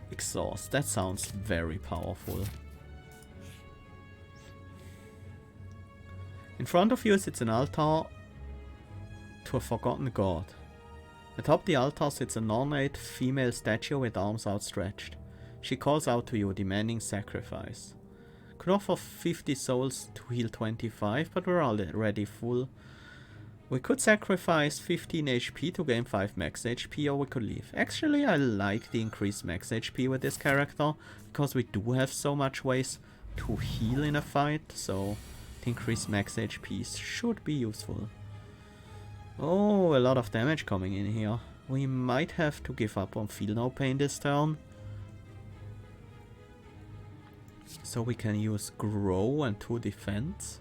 Exhaust. That sounds very powerful. In front of you sits an altar to a forgotten god. Atop the altar sits an ornate female statue with arms outstretched. She calls out to you, demanding sacrifice. Could offer 50 souls to heal 25, but we're already full. We could sacrifice 15 HP to gain 5 max HP, or we could leave. Actually, I like the increased max HP with this character, because we do have so much ways to heal in a fight, so the increased max HP should be useful. Oh, a lot of damage coming in here. We might have to give up on Feel No Pain this turn. So we can use Grow and 2 defense.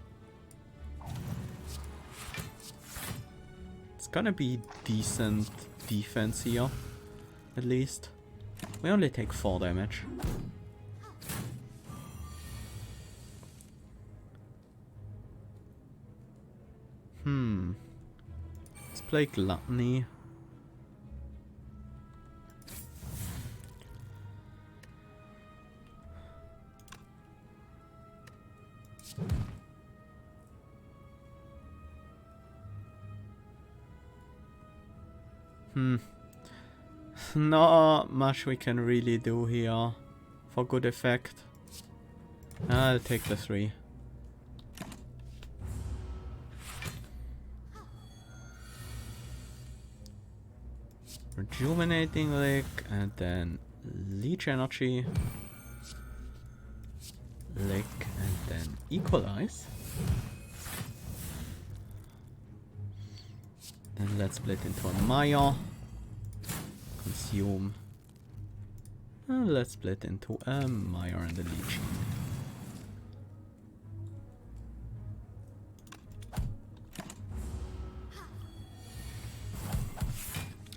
It's gonna be decent defense here, at least. We only take 4 damage. Let's play Gluttony. Not much we can really do here for good effect. I'll take the 3. Rejuvenating Lick and then Leech Energy. Lick and then Equalize. Then let's split into a Mire. Consume. And let's split into a Mire and a Leech.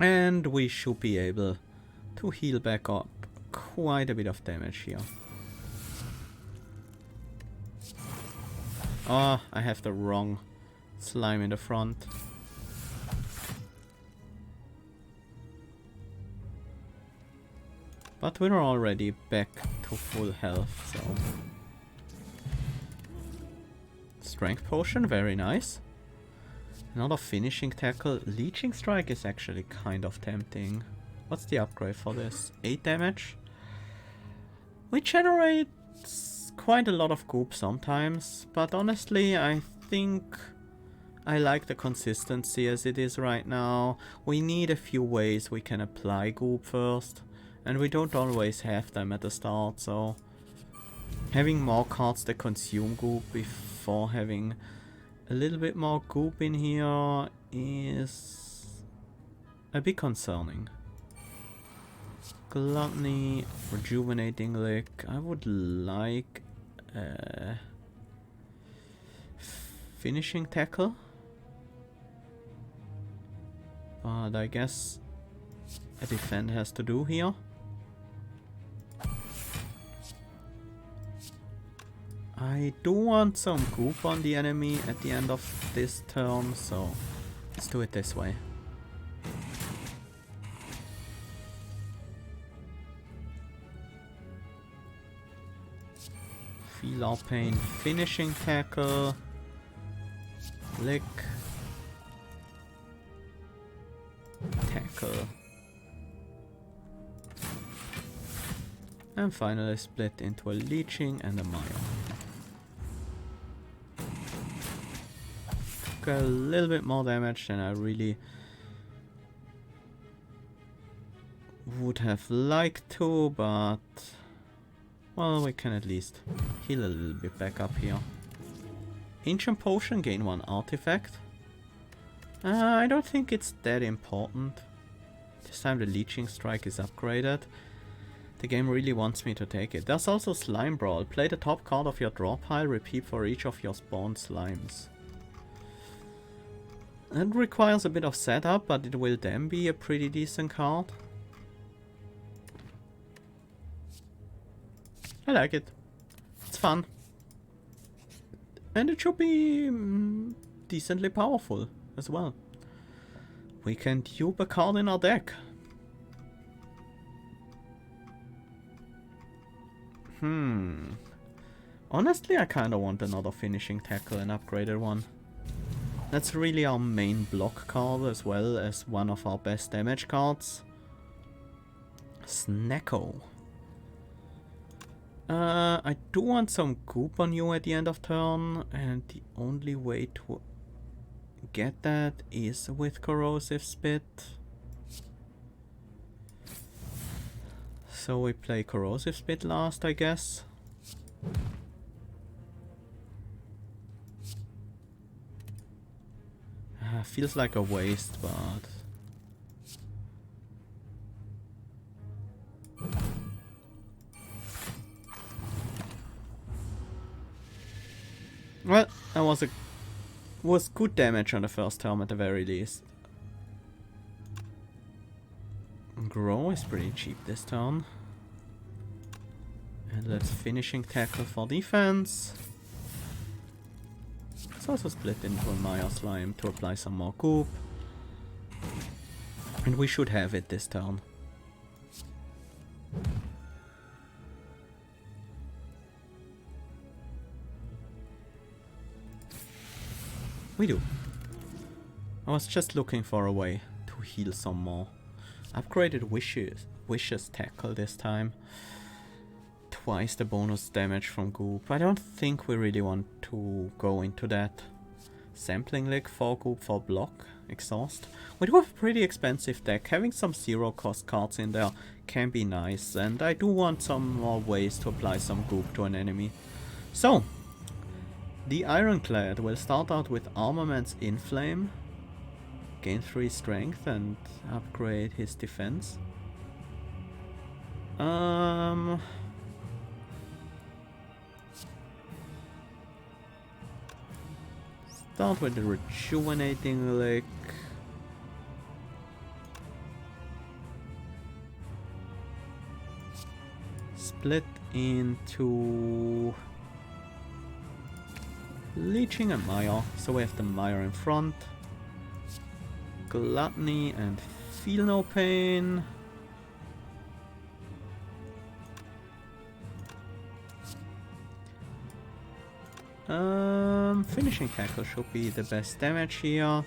And we should be able to heal back up quite a bit of damage here. Oh, I have the wrong slime in the front. But we're already back to full health, so... Strength Potion, very nice. Another Finishing Tackle. Leeching Strike is actually kind of tempting. What's the upgrade for this? 8 damage? We generate quite a lot of Goop sometimes, but honestly I think I like the consistency as it is right now. We need a few ways we can apply Goop first, and we don't always have them at the start, so having more cards that consume Goop before having a little bit more Goop in here is a bit concerning. Gluttony, Rejuvenating Lick. I would like Finishing Tackle, but I guess a defend has to do here. I do want some Goop on the enemy at the end of this turn, so let's do it this way. Feel our pain. Finishing Tackle. Lick. Tackle. And finally split into a Leeching and a Mire. Took a little bit more damage than I really would have liked to, but well, we can at least heal a little bit back up here. Ancient Potion, gain 1 artifact. I don't think it's that important. This time the Leeching Strike is upgraded. The game really wants me to take it. There's also Slime Brawl. Play the top card of your draw pile, repeat for each of your spawned slimes. It requires a bit of setup, but it will then be a pretty decent card. I like it. It's fun. And it should be decently powerful as well. we can dupe a card in our deck. Honestly, I kinda want another finishing tackle, an upgraded one. That's really our main block card as well as one of our best damage cards. Snacko. I do want some Goop on you at the end of turn, and the only way to get that is with Corrosive Spit. So we play Corrosive Spit last, I guess. Feels like a waste, but... well, that was good damage on the first turn at the very least. Grow is pretty cheap this turn. And let's finishing tackle for defense. Let's also split into a Maya Slime to apply some more Goop. And we should have it this turn. We do. I was just looking for a way to heal some more. Upgraded Wishes tackle this time. Twice the bonus damage from Goop. I don't think we really want to go into that. Sampling Lick for Goop for block. Exhaust. We do have a pretty expensive deck. Having some zero cost cards in there can be nice. And I do want some more ways to apply some Goop to an enemy. So, the Ironclad will start out with Armaments Inflame. Gain 3 strength and upgrade his defense. Start with the Rejuvenating Lick. Split into Leeching and Mire. So we have the Mire in front. Gluttony and Feel No Pain. Finishing tackle should be the best damage here.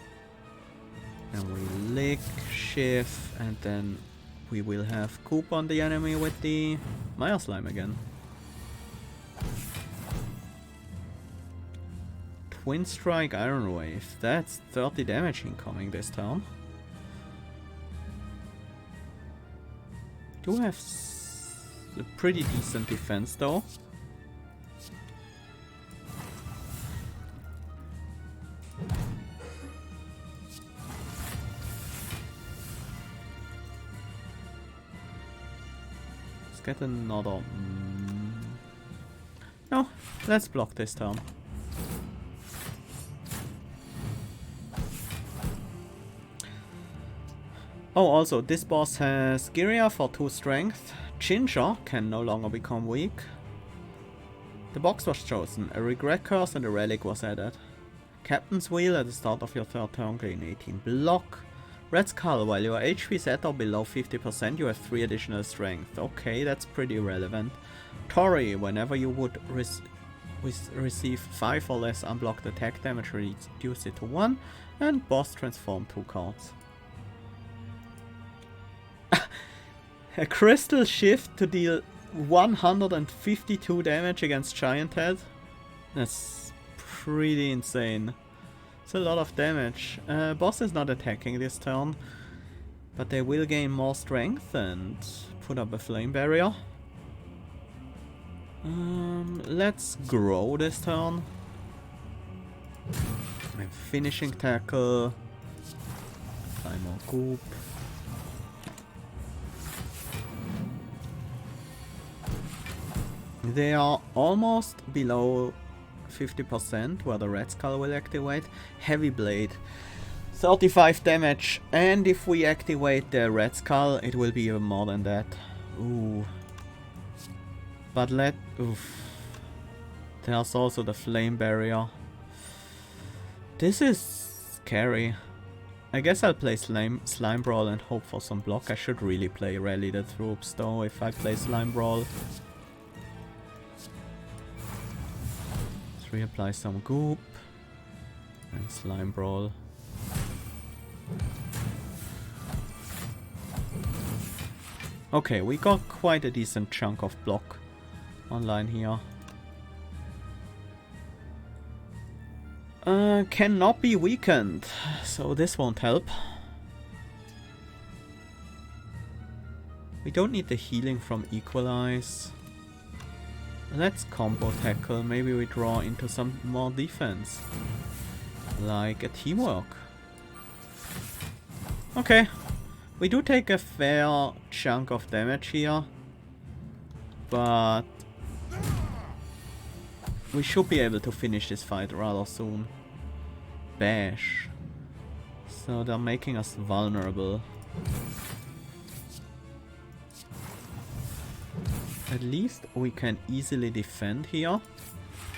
And we lick, shift, and then we will have Goop on the enemy with the Mire Slime again. Twin Strike Iron Wave. That's 30 damage incoming this turn. Do have a pretty decent defense though. Let's get another... No, let's block this turn. Oh, also, this boss has Giria for 2 strength. Ginger can no longer become weak. The box was chosen. A regret curse and a relic was added. Captain's Wheel at the start of your third turn gain 18 block. Red Skull, while your HP is at or below 50%, you have 3 additional strength. Okay, that's pretty relevant. Tori, whenever you would receive 5 or less unblocked attack damage, reduce it to 1. And boss transform 2 cards. A crystal shift to deal 152 damage against Giant Head? That's pretty insane. It's a lot of damage. Boss is not attacking this turn, but they will gain more strength and put up a flame barrier. Let's grow this turn. And finishing tackle. Apply more Goop. They are almost below 50% where the Red Skull will activate. Heavy Blade, 35 damage, and if we activate the Red Skull it will be even more than that. Ooh. But oof. There's also the Flame Barrier. This is scary. I guess I'll play Slime Brawl and hope for some block. I should really play Rally the Troops though if I play Slime Brawl. 3 apply some Goop. And Slime Brawl. Okay, we got quite a decent chunk of block online here. Cannot be weakened, so this won't help. We don't need the healing from Equalize. Let's combo tackle, maybe we draw into some more defense. Like a teamwork. Okay, we do take a fair chunk of damage here. But we should be able to finish this fight rather soon. Bash. So they're making us vulnerable. At least we can easily defend here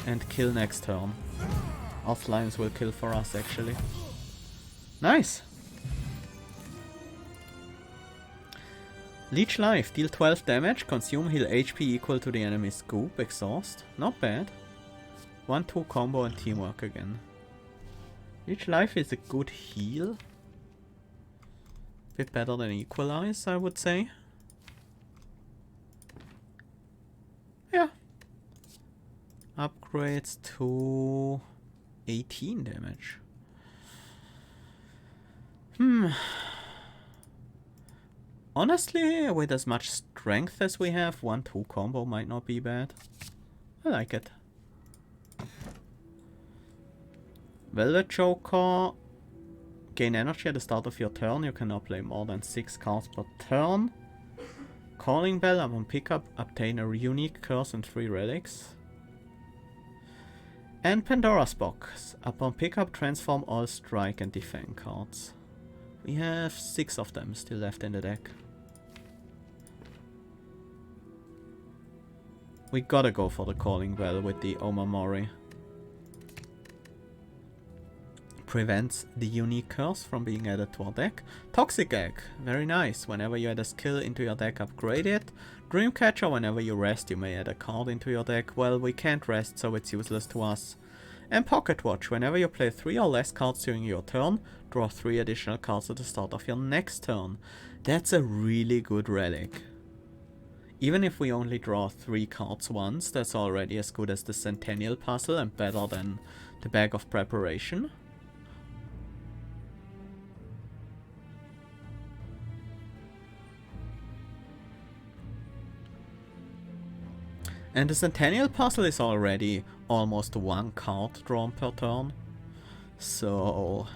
and kill next turn. Our slimes will kill for us actually. Nice! Leech Life, deal 12 damage, consume heal HP equal to the enemy's Goop, exhaust. Not bad. 1-2 combo and teamwork again. Leech Life is a good heal. Bit better than Equalize, I would say. Yeah. Upgrades to 18 damage. Honestly, with as much strength as we have, 1-2 combo might not be bad. I like it. Velvet Joker. Gain energy at the start of your turn. You cannot play more than 6 cards per turn. Calling Bell. Upon pickup, obtain a unique curse and 3 relics. And Pandora's Box. Upon pickup, transform all strike and defend cards. We have 6 of them still left in the deck. We gotta go for the Calling Bell with the Omamori. Prevents the unique curse from being added to our deck. Toxic Egg, very nice. Whenever you add a skill into your deck, upgrade it. Dreamcatcher, whenever you rest, you may add a card into your deck. Well, we can't rest, so it's useless to us. And Pocket Watch, whenever you play 3 or less cards during your turn, draw 3 additional cards at the start of your next turn. That's a really good relic. Even if we only draw 3 cards once, that's already as good as the Centennial Puzzle and better than the Bag of Preparation. And the Centennial Puzzle is already almost 1 card drawn per turn. So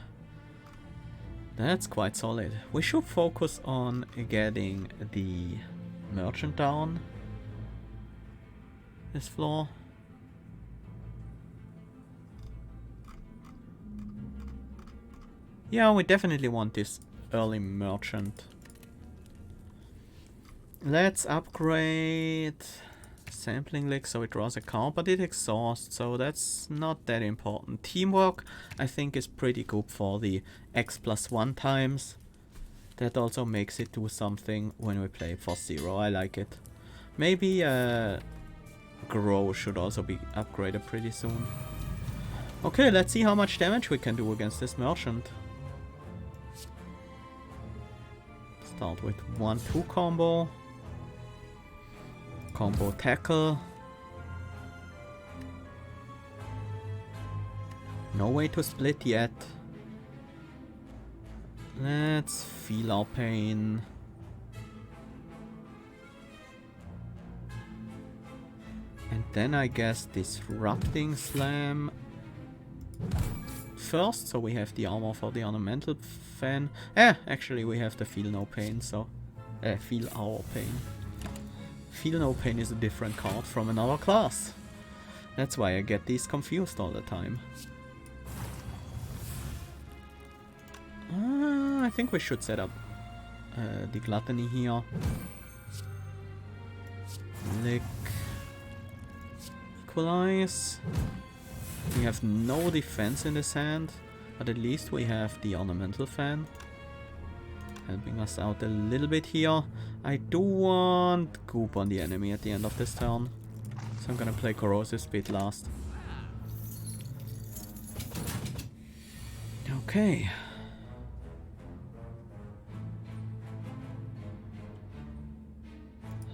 that's quite solid. We should focus on getting the merchant down this floor. Yeah, we definitely want this early merchant. Let's upgrade Sampling Lick so it draws a card, but it exhausts, so that's not that important. Teamwork, I think, is pretty good for the X+1 times. That also makes it do something when we play for 0. I like it. Maybe Grow should also be upgraded pretty soon. Okay, let's see how much damage we can do against this merchant. Start with 1-2 combo. Combo tackle. No way to split yet. Let's feel our pain. And then I guess Disrupting Slam first, so we have the armor for the ornamental fan. Actually we have the Feel No Pain, so Feel Our Pain. Feel No Pain is a different card from another class. That's why I get these confused all the time. I think we should set up the Gluttony here. Lick. Equalize. We have no defense in this hand. But at least we have the ornamental fan helping us out a little bit here. I do want Goop on the enemy at the end of this turn, so I'm gonna play Corrosive Speed last. Okay.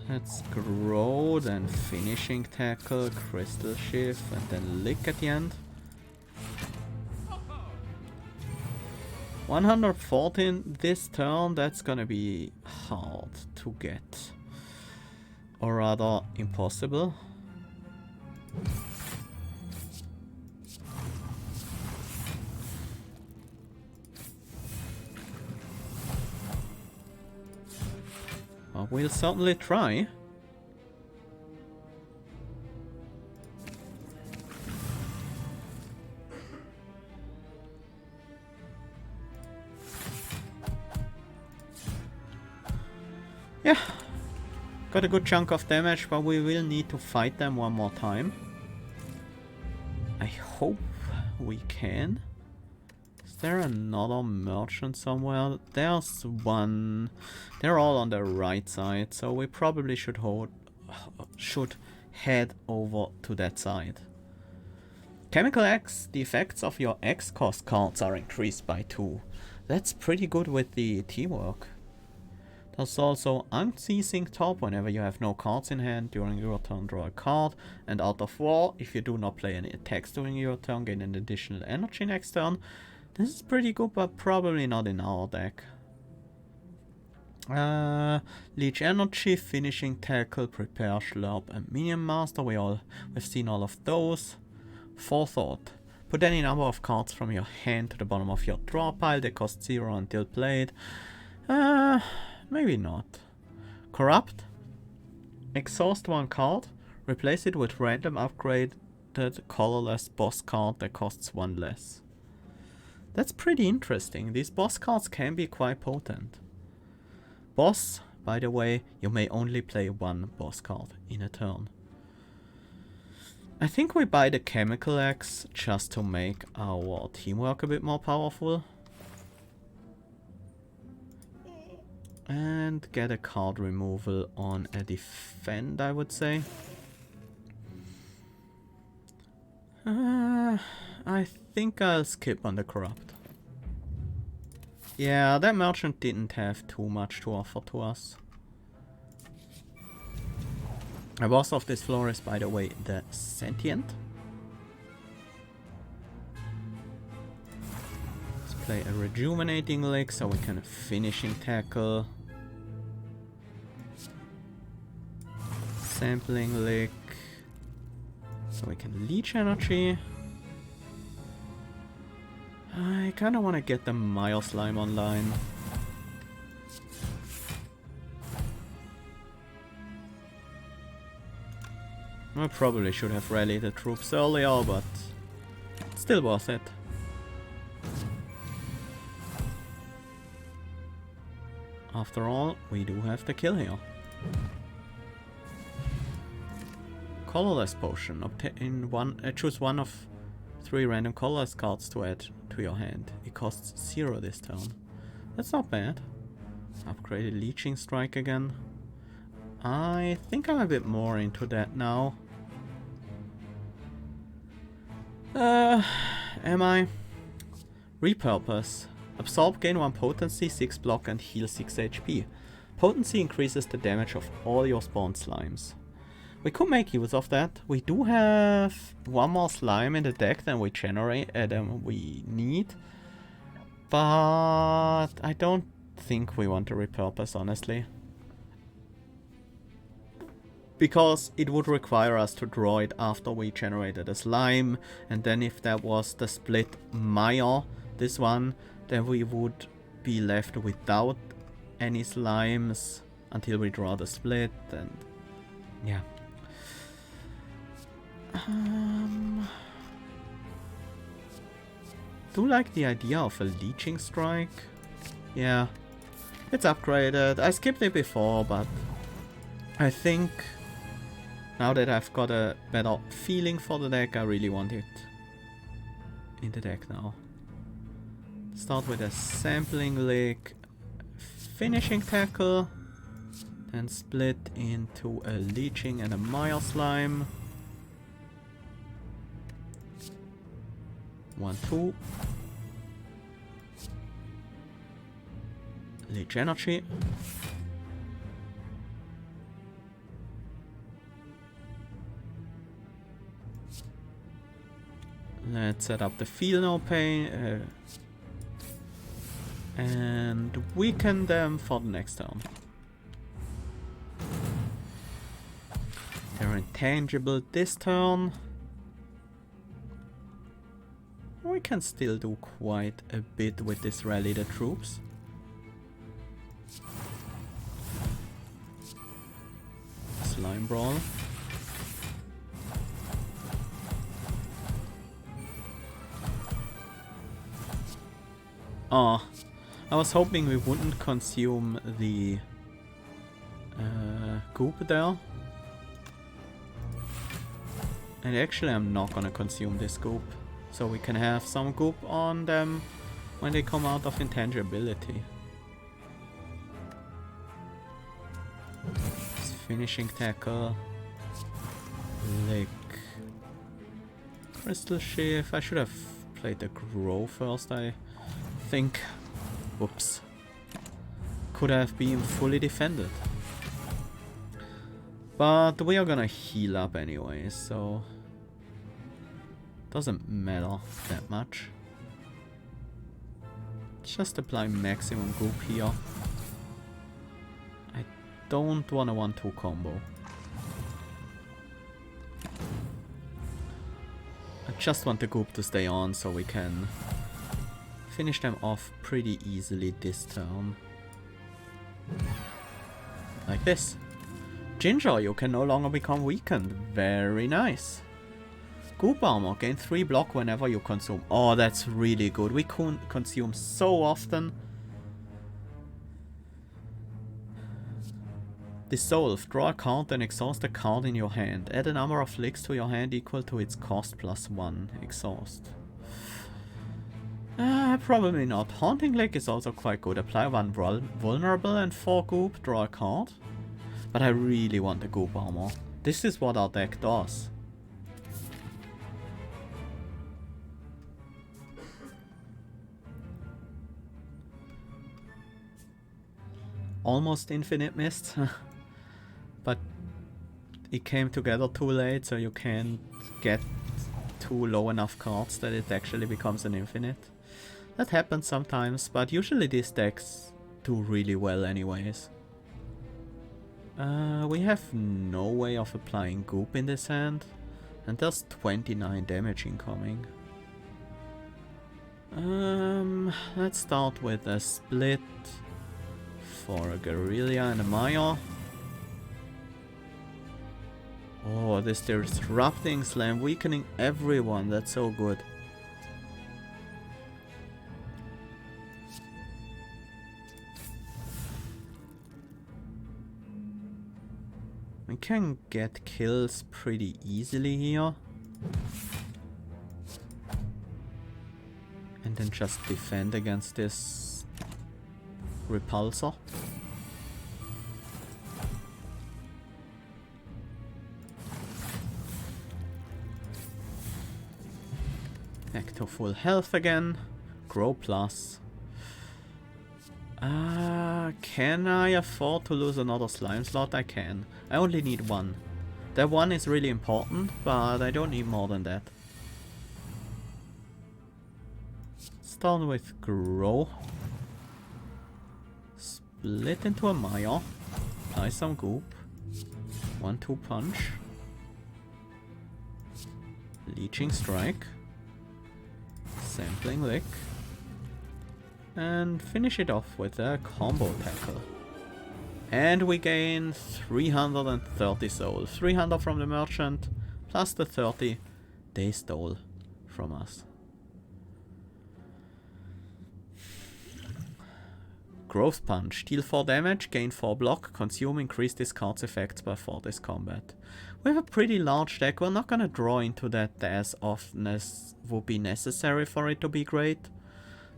Let's grow, then finishing tackle, crystal shift, and then lick at the end. 114 this turn, that's gonna be hard to get. Or rather, impossible. But we'll certainly try. Yeah, got a good chunk of damage, but we will need to fight them one more time. I hope we can. Is there another merchant somewhere? There's one. They're all on the right side, so we probably should head over to that side. Chemical X, the effects of your X cost cards are increased by 2. That's pretty good with the teamwork. There's also Unceasing Top. Whenever you have no cards in hand during your turn, draw a card. And Out of War, if you do not play any attacks during your turn, gain an additional energy next turn. This is pretty good, but probably not in our deck. Leech Energy, Finishing Tackle, Prepare, Slurp, and Minion Master. We've seen all of those. Forethought. Put any number of cards from your hand to the bottom of your draw pile. They cost 0 until played. Maybe not. Corrupt. Exhaust one card. Replace it with random upgraded colorless boss card that costs 1 less. That's pretty interesting. These boss cards can be quite potent. Boss, by the way, you may only play 1 boss card in a turn. I think we buy the Chemical Axe just to make our teamwork a bit more powerful. And get a card removal on a defend, I would say. I think I'll skip on the corrupt. Yeah, that merchant didn't have too much to offer to us. A boss of this floor is, by the way, the Sentient. Let's play a Rejuvenating Lick so we can Finishing Tackle. Sampling Lick so we can Leech Energy. I kinda wanna get the Mire Slime online. I probably should have rallied the troops earlier, but still worth it. After all, we do have the kill here. Colorless Potion. Choose one of 3 random colorless cards to add to your hand. It costs 0 this turn. That's not bad. Upgraded Leeching Strike again. I think I'm a bit more into that now. Am I? Repurpose. Absorb, gain 1 potency, 6 block and heal 6 HP. Potency increases the damage of all your spawn slimes. We could make use of that. We do have 1 more slime in the deck than we need. But I don't think we want to repurpose, honestly. Because it would require us to draw it after we generated a slime. And then if that was the split Mire, this one, then we would be left without any slimes until we draw the split. And yeah. Do like the idea of a Leeching Strike. Yeah, it's upgraded. I skipped it before, but I think now that I've got a better feeling for the deck, I really want it in the deck now. Start with a sampling lick, finishing tackle, then split into a leeching and a Mire slime. 1, 2. Leech energy. Let's set up the feel no pain and weaken them for the next turn. They're intangible this turn. We can still do quite a bit with this rally the troops. Slime brawl. Oh, I was hoping we wouldn't consume the goop there. And actually I'm not gonna consume this goop. So we can have some goop on them when they come out of intangibility. Finishing tackle. Lick. Crystal Sheath. I should have played the grow first, I think. Whoops. Could have been fully defended. But we are gonna heal up anyway, so doesn't matter that much. Just apply maximum goop here. I don't want a 1-2 combo. I just want the goop to stay on so we can finish them off pretty easily this turn. Like this. Ginger, you can no longer become weakened. Very nice. Goop armor, gain 3 block whenever you consume. Oh, that's really good. We consume so often. Dissolve. Draw a card and exhaust a card in your hand. Add a number of licks to your hand equal to its cost plus 1. Exhaust. Probably not. Haunting Lick is also quite good. Apply 1 vulnerable and 4 goop. Draw a card. But I really want the goop armor. This is what our deck does. Almost infinite mist. But it came together too late, so you can't get too low enough cards that it actually becomes an infinite. That happens sometimes, but usually these decks do really well anyways. We have no way of applying goop in this hand, and there's 29 damage incoming. Let's start with a split for a Guerrilla and a Mire. Oh, this disrupting slam, weakening everyone, that's so good. We can get kills pretty easily here. And then just defend against this repulsor. Back to full health again. Grow plus. Can I afford to lose another slime slot? I can. I only need 1. That 1 is really important, but I don't need more than that. Start with grow. Split into a Mire. Apply some goop. 1-2 punch. Leeching strike. Sampling lick. And finish it off with a combo tackle. And we gain 330 soul. 300 from the merchant, plus the 30 they stole from us. Growth Punch. Deal 4 damage, gain 4 block, consume, increase this card's effects by 4 this combat. We have a pretty large deck. We're not gonna draw into that as often as would be necessary for it to be great.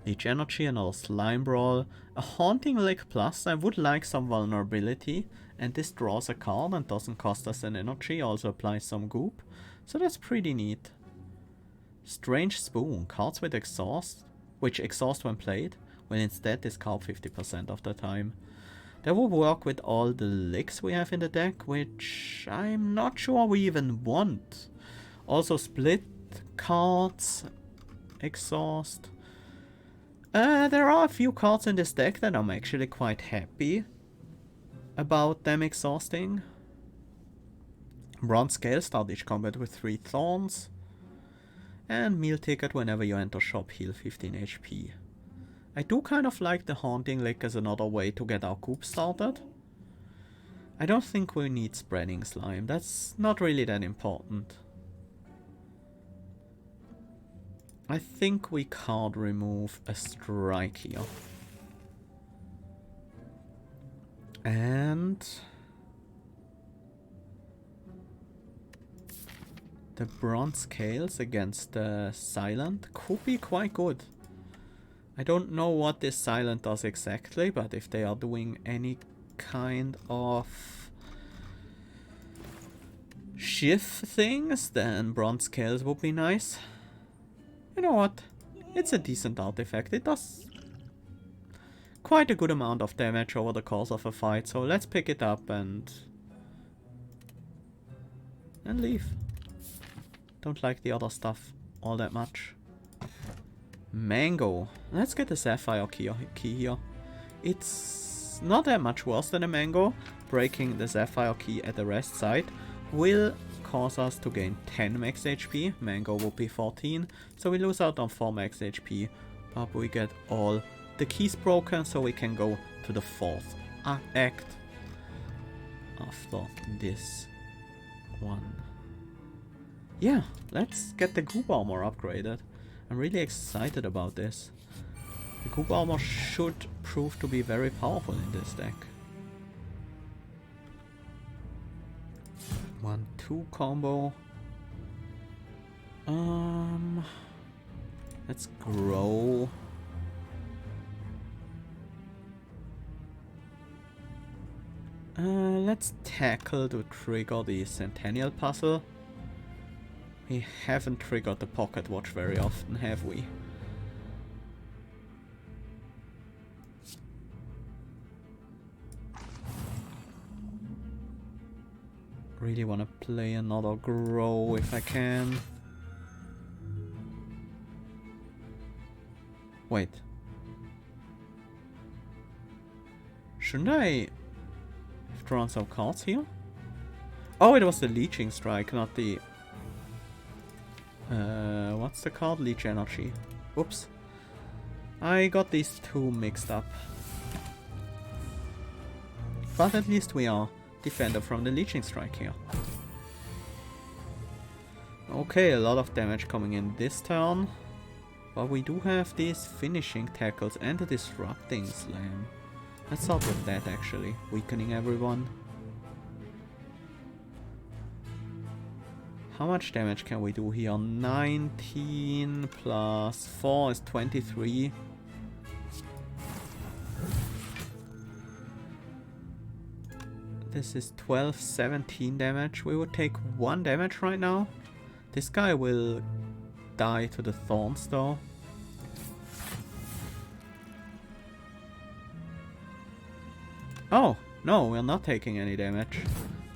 Leech Energy, another Slime Brawl, a Haunting Lick Plus. I would like some vulnerability, and this draws a card and doesn't cost us an energy, also applies some Goop, so that's pretty neat. Strange Spoon, cards with exhaust, which exhaust when played, will instead discard 50% of the time. That will work with all the licks we have in the deck, which I'm not sure we even want. Also split cards, exhaust. There are a few cards in this deck that I'm actually quite happy about them exhausting. Bronze Scale, start each combat with 3 Thorns. And Meal Ticket, whenever you enter shop, heal 15 HP. I do kind of like the Haunting Lick as another way to get our Goop started. I don't think we need Spreading Slime, that's not really that important. I think we can't remove a strike here. And the Bronze Scales against the Silent could be quite good. I don't know what this Silent does exactly, but if they are doing any kind of shift things, then Bronze Scales would be nice. You know what? It's a decent artifact. It does quite a good amount of damage over the course of a fight, so let's pick it up and leave. Don't like the other stuff all that much. Mango. Let's get the Sapphire key here. It's not that much worse than a Mango. Breaking the Sapphire key at the rest side will cause us to gain 10 max HP. Mango will be 14, so we lose out on 4 max HP, but we get all the keys broken, so we can go to the 4th act after this one. Yeah, let's get the Goop armor upgraded. I'm really excited about this. The Goop armor should prove to be very powerful in this deck. 1-2 combo. Let's grow. Let's tackle to trigger the Centennial puzzle. We haven't triggered the pocket watch very often, have we? Really want to play another grow if I can. Wait. Shouldn't I have drawn some cards here? Oh, it was the Leeching Strike, not the... what's the card? Leech Energy. Oops. I got these two mixed up. But at least we are defender from the Leeching Strike here. Okay, a lot of damage coming in this turn. But we do have these finishing tackles and the disrupting slam. Let's start with that actually, weakening everyone. How much damage can we do here? 19 plus 4 is 23. This is 12, 17 damage. We would take 1 damage right now. This guy will die to the thorns though. Oh, no, we're not taking any damage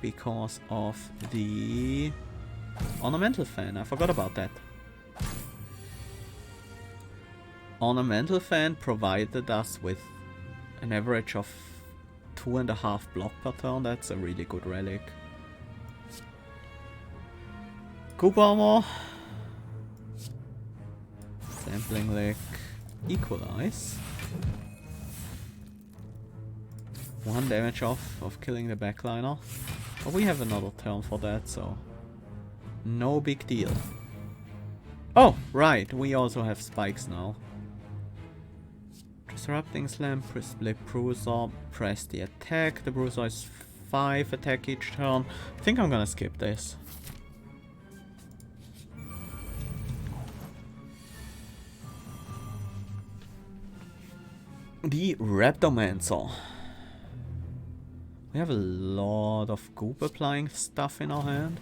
because of the Ornamental Fan. I forgot about that. Ornamental Fan provided us with an average of 2.5 block per turn. That's a really good relic. Goop armor. Sampling lick. Equalize. 1 damage off of killing the backliner. But we have another turn for that, so no big deal. Oh, right, we also have spikes now. Disrupting Slam, split Bruiser, press the attack. The Bruiser is 5 attack each turn. I think I'm gonna skip this. The Raptomancer. We have a lot of Goop applying stuff in our hand.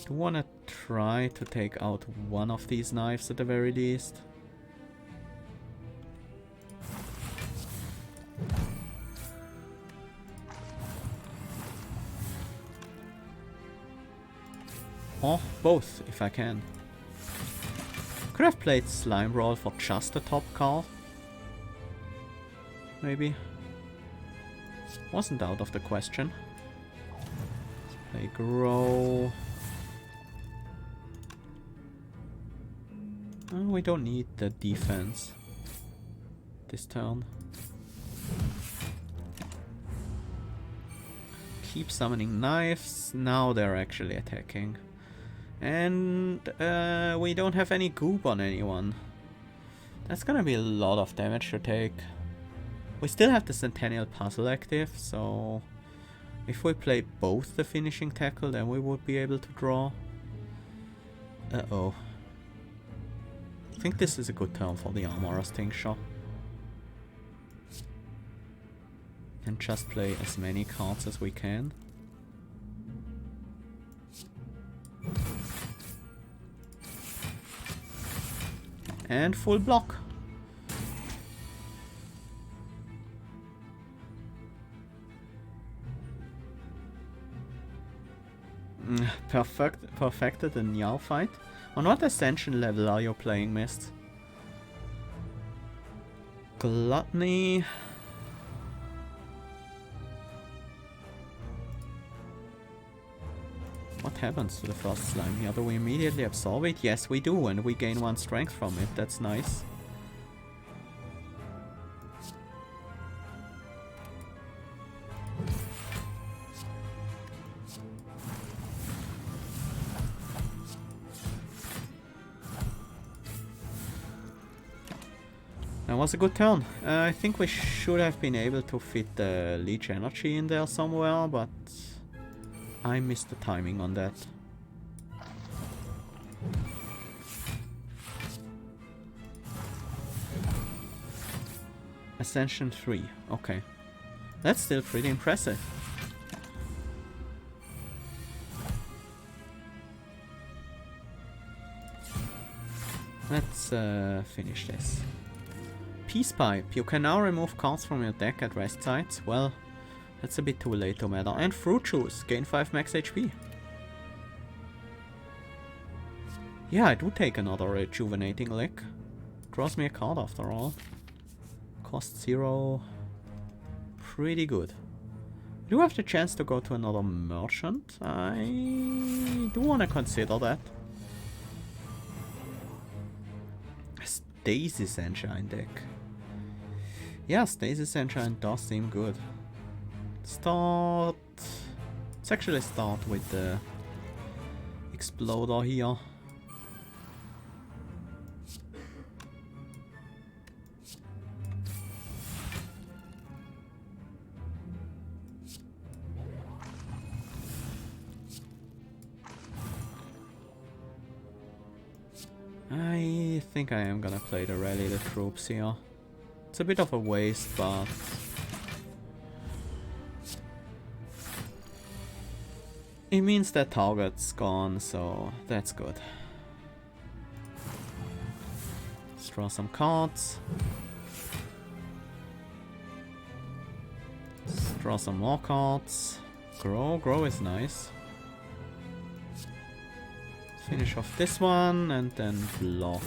Do want to try to take out one of these knives at the very least. Or both, if I can. Could have played Slime Brawl for just the top card. Maybe. Wasn't out of the question. Let's play Grow. Oh, we don't need the defense this turn. Keep summoning knives. Now they're actually attacking. And we don't have any Goop on anyone. That's gonna be a lot of damage to take. We still have the Centennial Puzzle active, so if we play both the finishing tackle, then we would be able to draw. Uh-oh. I think this is a good turn for the Armorer's Tincture. And just play as many cards as we can. And full block. Perfected the Niao fight. On what Ascension level are you playing, Mist? Gluttony. What happens to the first slime here? Do we immediately absorb it? Yes, we do, and we gain 1 strength from it. That's nice. That was a good turn. I think we should have been able to fit the Leech Energy in there somewhere, but I missed the timing on that. Ascension 3. Okay. That's still pretty impressive. Let's finish this. Peace Pipe. You can now remove cards from your deck at rest sites. Well, that's a bit too late to matter. And Fruit Juice. Gain 5 max HP. Yeah, I do take another Rejuvenating Lick. Draws me a card after all. Cost 0. Pretty good. I do have the chance to go to another merchant. I do want to consider that. Stasis Engine deck. Yeah, Stasis Engine does seem good. Let's actually start with the Exploder here. I think I am gonna play the Rally the Troops here. It's a bit of a waste, but it means that target's gone, so that's good. Let's draw some cards. Let's draw some more cards. Grow is nice. Finish off this one and then block.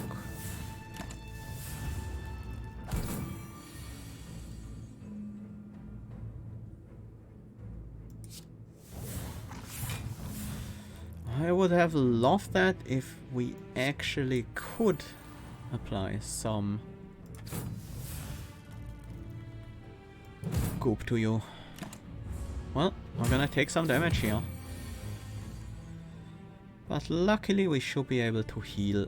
I would have loved that if we actually could apply some Goop to you. Well, we're gonna take some damage here. But luckily we should be able to heal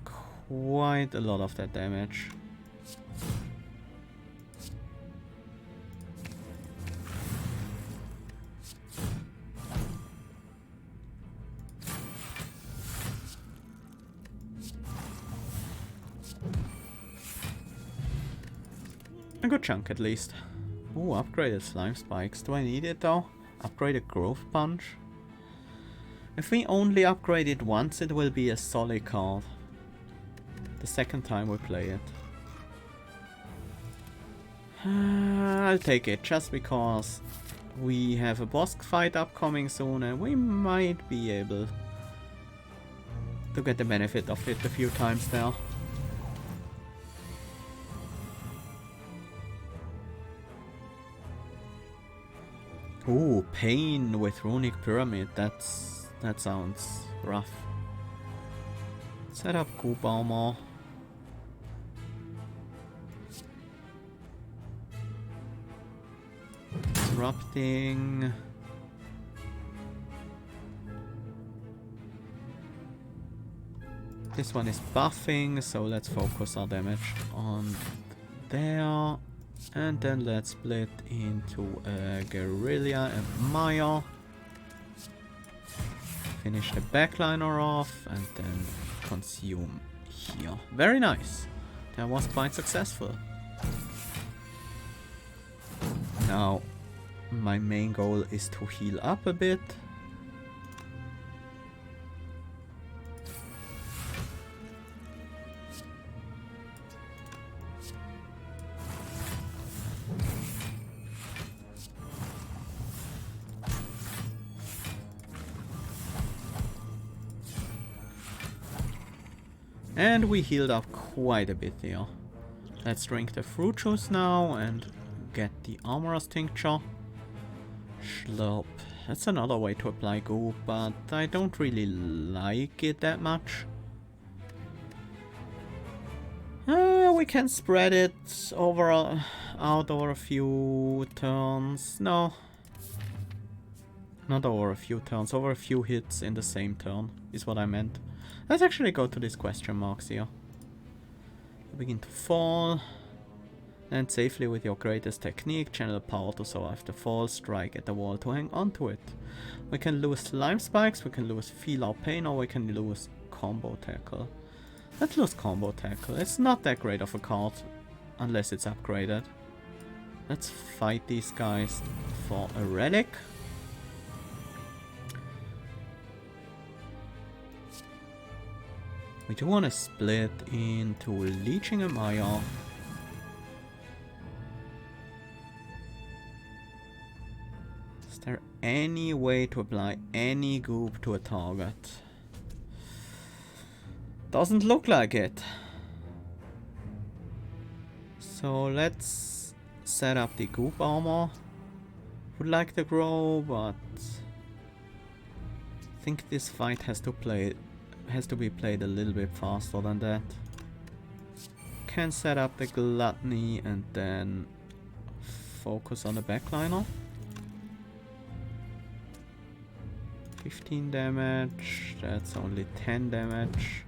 quite a lot of that damage. A good chunk at least. Ooh, upgraded slime spikes. Do I need it though? Upgraded growth punch. If we only upgrade it once, it will be a solid card. The second time we play it. I'll take it just because we have a boss fight upcoming soon and we might be able to get the benefit of it a few times there. Ooh, pain with runic pyramid. That sounds rough. Set up Goop armor. Disrupting. This one is buffing, so let's focus our damage on there. And then let's split into a Guerrilla and Maya. Finish the backliner off and then consume here. Very nice. That was quite successful. Now, my main goal is to heal up a bit. And we healed up quite a bit here. Let's drink the fruit juice now and get the Armorer's Tincture. Slurp. That's another way to apply Goop, but I don't really like it that much. We can spread it out over a few turns. No. Not over a few turns, over a few hits in the same turn is what I meant. Let's actually go to these question marks here. You begin to fall. Land safely with your greatest technique. Channel power to survive the fall. Strike at the wall to hang onto it. We can lose slime spikes, we can lose feel our pain, or we can lose combo tackle. Let's lose combo tackle. It's not that great of a card unless it's upgraded. Let's fight these guys for a relic. We do want to split into Leeching and Maya. Is there any way to apply any goop to a target? Doesn't look like it. So let's set up the goop armor. Would like to grow, but I think this fight has to be played a little bit faster than that. Can set up the gluttony and then focus on the backliner. 15 damage, that's only 10 damage.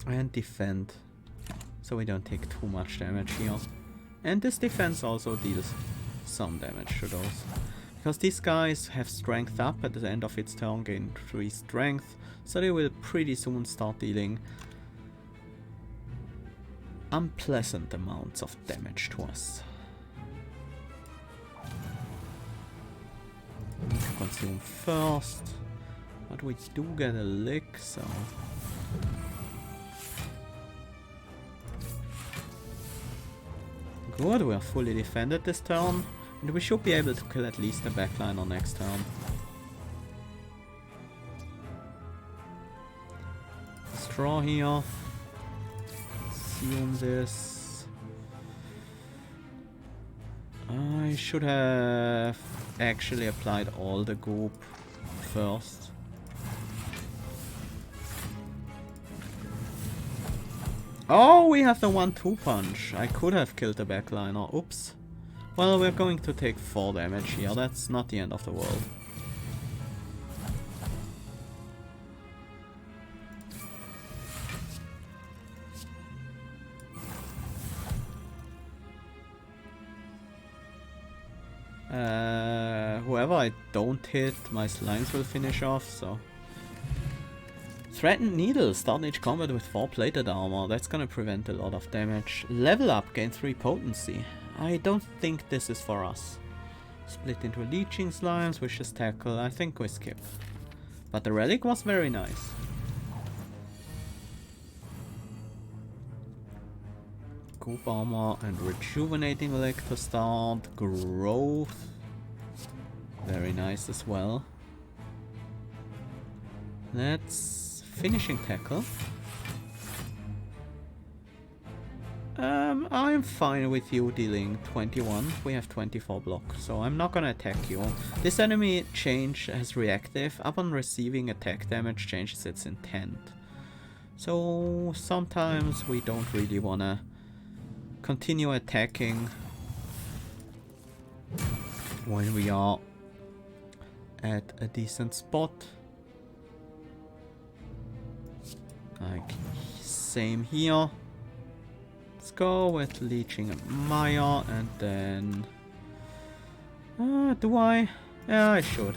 And defend, so we don't take too much damage here. And this defense also deals some damage to those. Because these guys have strength up at the end of its turn, gain 3 strength, so they will pretty soon start dealing unpleasant amounts of damage to us. We need to consume first, but we do get a lick, so... Good, we are fully defended this turn. And we should be able to kill at least the backliner next turn. Straw here. Consume this. I should have actually applied all the goop first. Oh, we have the 1-2 punch. I could have killed the backliner. Oops. Well, we're going to take 4 damage here. That's not the end of the world. Whoever I don't hit, my slimes will finish off, so... Threatened Needle. Start each combat with 4 plated armor. That's gonna prevent a lot of damage. Level up. Gain 3 potency. I don't think this is for us. Split into leeching slimes. Vicious tackle. I think we skip. But the relic was very nice. Goop armor and rejuvenating leg to start. Growth. Very nice as well. Let's finishing tackle. I'm fine with you dealing 21. We have 24 block, so I'm not gonna attack you. This enemy change as reactive. Upon receiving attack damage, changes its intent. So sometimes we don't really wanna continue attacking when we are at a decent spot. Like, same here. Let's go with Leeching and Maya, and then... do I? Yeah, I should.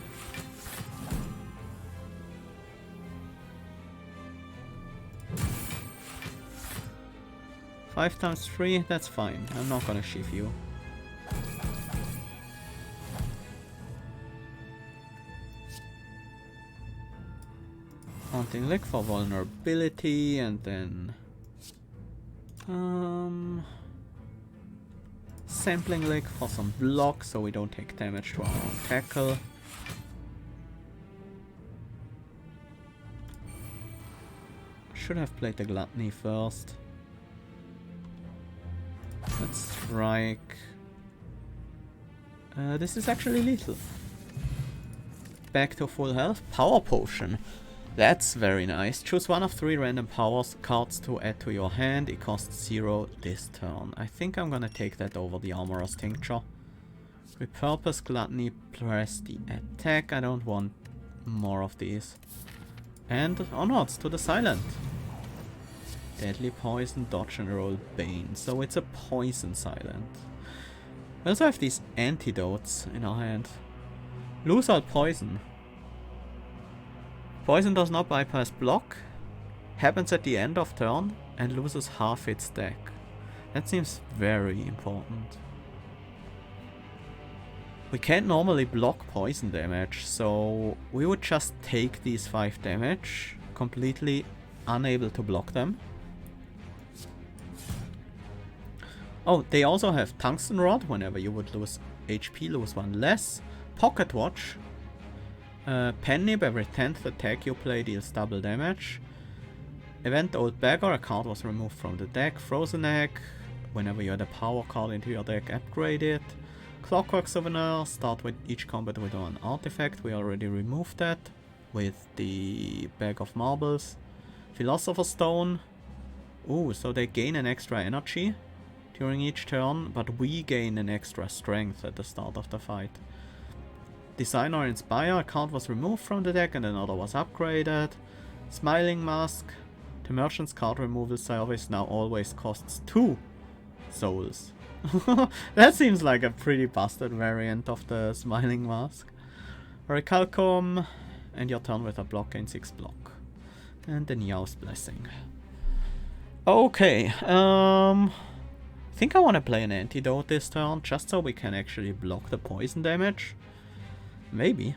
Five times 3, that's fine. I'm not gonna shift you. Haunting Lick for vulnerability, and then Sampling Lick for some block so we don't take damage to our own tackle. Should have played the Gluttony first. Let's strike. This is actually lethal. Back to full health. Power Potion. That's very nice. Choose one of 3 random powers cards to add to your hand. It costs 0 this turn. I think I'm gonna take that over the Armorer's Tincture. Repurpose Gluttony, press the attack. I don't want more of these. And onwards to the Silent. Deadly Poison, dodge and roll Bane. So it's a Poison Silent. We also have these antidotes in our hand. Lose all poison. Poison does not bypass block, happens at the end of turn, and loses half its deck. That seems very important. We can't normally block poison damage, so we would just take these 5 damage, completely unable to block them. Oh, they also have Tungsten Rod, whenever you would lose HP, lose 1 less. Pocket Watch. Pen Nib, every 10th attack you play deals double damage. Event Old Beggar, a card was removed from the deck. Frozen Egg, whenever you add a power card into your deck, upgrade it. Clockwork Souvenir, start with each combat with 1 artifact. We already removed that with the Bag of Marbles. Philosopher's Stone. Ooh, so they gain an extra energy during each turn, but we gain an extra strength at the start of the fight. Designer Inspire, a card was removed from the deck and another was upgraded. Smiling Mask, the Merchant's card removal service now always costs 2 souls. That seems like a pretty busted variant of the Smiling Mask. Recalcom, and your turn with a block gain 6 block. And the Niao's Blessing. Okay, I think I want to play an Antidote this turn, just so we can actually block the poison damage. Maybe.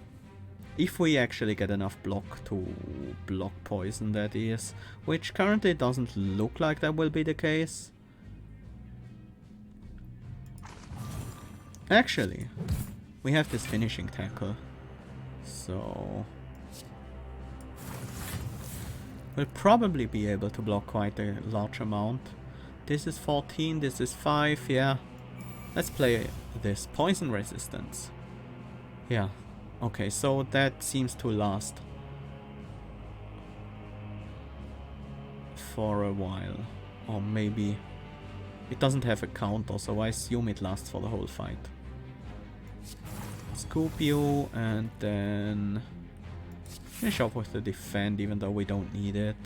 If we actually get enough block to block poison, that is. Which currently doesn't look like that will be the case. Actually, we have this finishing tackle. So we'll probably be able to block quite a large amount. This is 14, this is 5, yeah. Let's play this. Poison resistance. Yeah. Okay, so that seems to last for a while. Or maybe it doesn't have a counter, so I assume it lasts for the whole fight. Scoop you, and then finish off with the defend, even though we don't need it.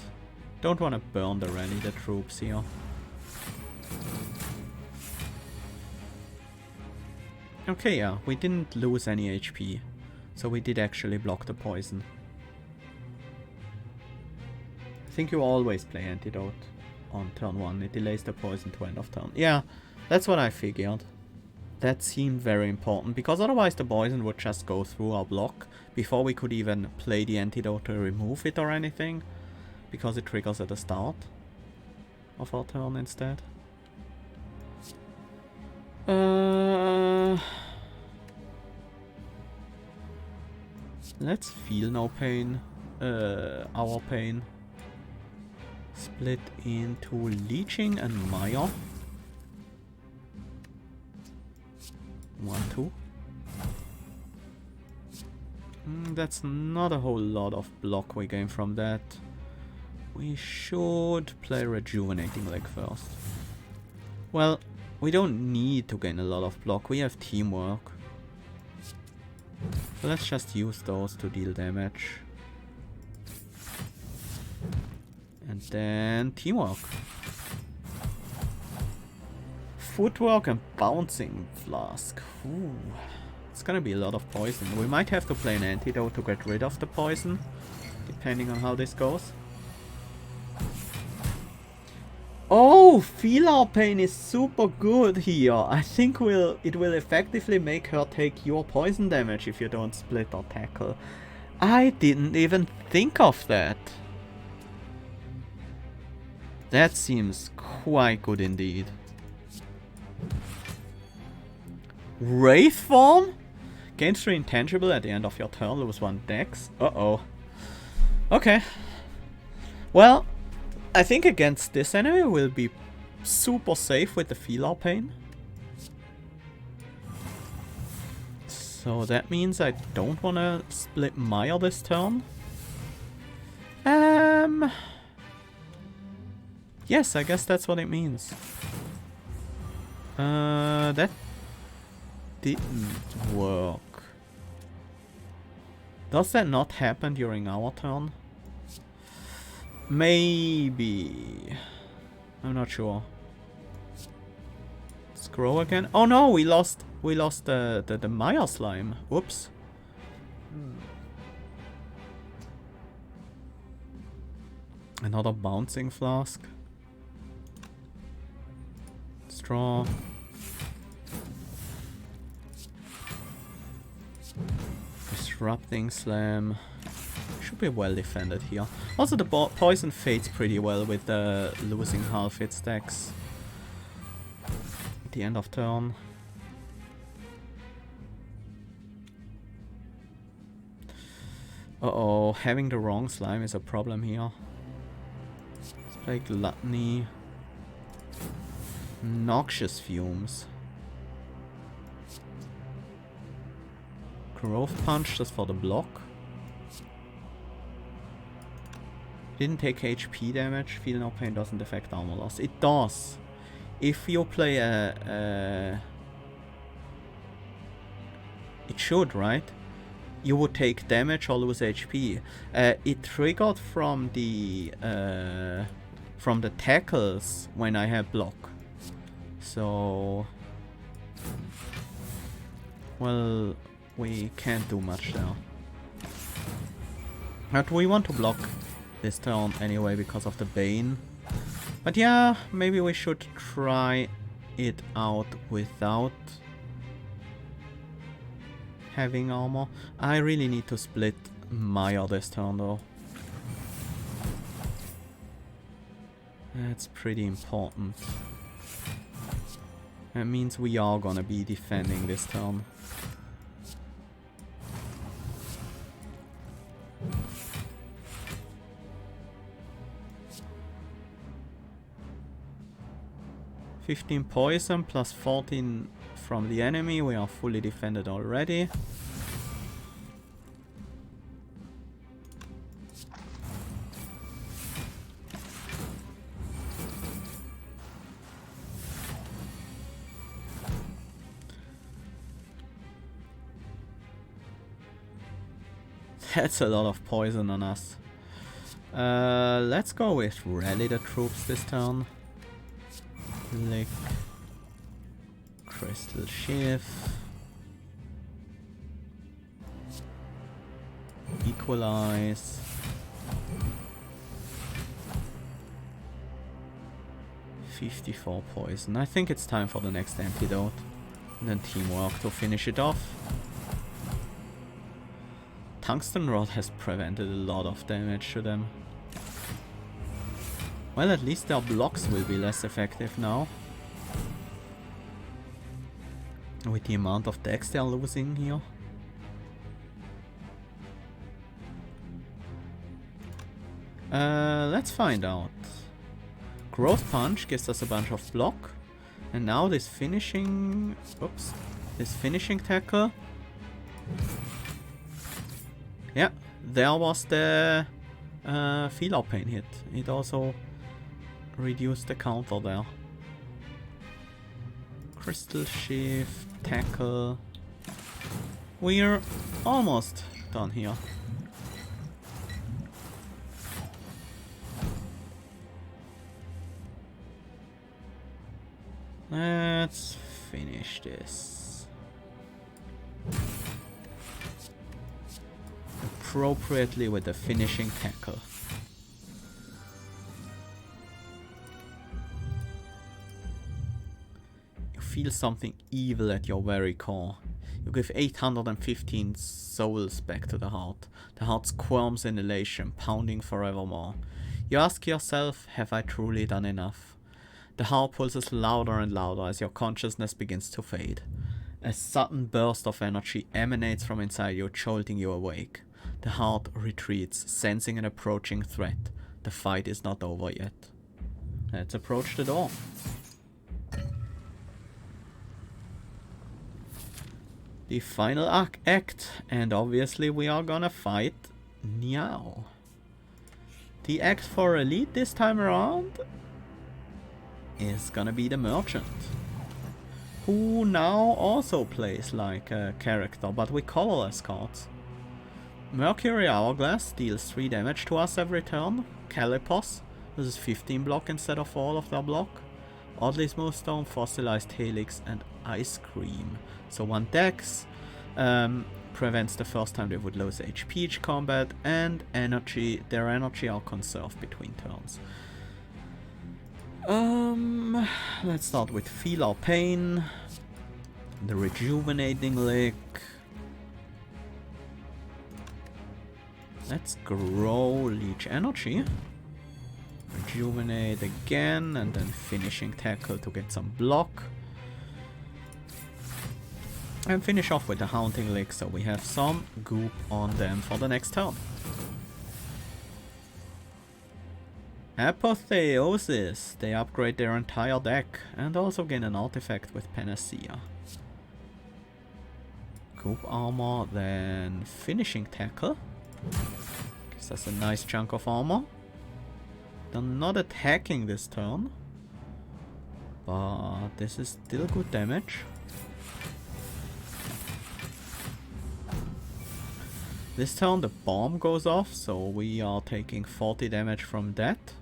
Don't want to burn the rally the troops here. Okay, yeah, we didn't lose any HP. So we did actually block the poison. think you always play Antidote on turn 1. It delays the poison to end of turn. Yeah, that's what I figured. That seemed very important, because otherwise the poison would just go through our block before we could even play the Antidote to remove it or anything, because it triggers at the start of our turn instead. Let's feel no pain. Our pain. Split into Leeching and Maya. 1, 2. That's not a whole lot of block we gain from that. We should play Rejuvenating Leg first. Well, we don't need to gain a lot of block. We have Teamwork. So let's just use those to deal damage. And then Teamwork. Footwork and Bouncing Flask. Ooh. It's gonna be a lot of poison. We might have to play an Antidote to get rid of the poison, depending on how this goes. Oh, Feel Our Pain is super good here. I think it will effectively make her take your poison damage if you don't split or tackle. I didn't even think of that. That seems quite good indeed. Wraith Form? Gain 3 intangible at the end of your turn, lose 1 dex. Uh-oh. Okay. Well, I think against this enemy we'll be super safe with the Feel Our Pain. So that means I don't want to split Maya this turn. Yes, I guess that's what it means. That didn't work. Does that not happen during our turn? Maybe. I'm not sure. Let's grow again. Oh no, we lost the Maya slime. Whoops. Another Bouncing Flask. Straw. Disrupting Slam. Should be well defended here. Also, the poison fades pretty well with losing half its stacks at the end of turn. Uh-oh, having the wrong slime is a problem here. Let's play Gluttony. Noxious Fumes. Growth Punch just for the block. Didn't take HP damage. Feel No Pain doesn't affect armor loss. It does. If you play it should, right? You would take damage or lose HP. It triggered from the tackles when I had block. So, well, we can't do much there. But we want to block this turn anyway because of the Bane. But yeah, maybe we should try it out without having armor. I really need to split Maya this turn though. That's pretty important. That means we are gonna be defending this turn. $15 poison plus 14 from the enemy. We are fully defended already. That's a lot of poison on us. Let's go with Rally the Troops this turn. Lick. Crystal Shift. Equalize. 54 poison. I think it's time for the next antidote. And then teamwork to finish it off. Tungsten rod has prevented a lot of damage to them. Well, at least their blocks will be less effective now. With the amount of decks they're losing here. Let's find out. Growth Punch gives us a bunch of block. And now this finishing... Oops. This finishing tackle. Yeah, there was the Feel Our Pain hit. It also reduced the counter there. Crystal Shift, tackle. We're almost done here. Let's finish this. Appropriately with the finishing tackle. You feel something evil at your very core. You give 815 souls back to the heart. The heart squirms in elation, pounding forevermore. You ask yourself, have I truly done enough? The heart pulses louder and louder as your consciousness begins to fade. A sudden burst of energy emanates from inside you, jolting you awake. The heart retreats, sensing an approaching threat. The fight is not over yet. Let's approach the door. The final act, and obviously we are gonna fight Niao. The act for Elite this time around is gonna be the Merchant, who now also plays like a character, but with colorless cards. Mercury Hourglass deals 3 damage to us every turn. Calipos, this is 15 block instead of all of their block. Oddly Smooth Stone, Fossilized Helix, and Ice Cream. So 1 Dex, prevents the first time they would lose HP each combat, and energy, their energy are conserved between turns. Let's start with Feel Our Pain, the Rejuvenating Lick. Let's grow Leech Energy. Rejuvenate again, and then Finishing Tackle to get some block. And finish off with the Haunting Lick, so we have some goop on them for the next turn. Apotheosis. They upgrade their entire deck and also gain an artifact with Panacea. Goop Armor, then Finishing Tackle. Gives us a nice chunk of armor. They're not attacking this turn, but this is still good damage. This turn the bomb goes off, so we are taking 40 damage from that.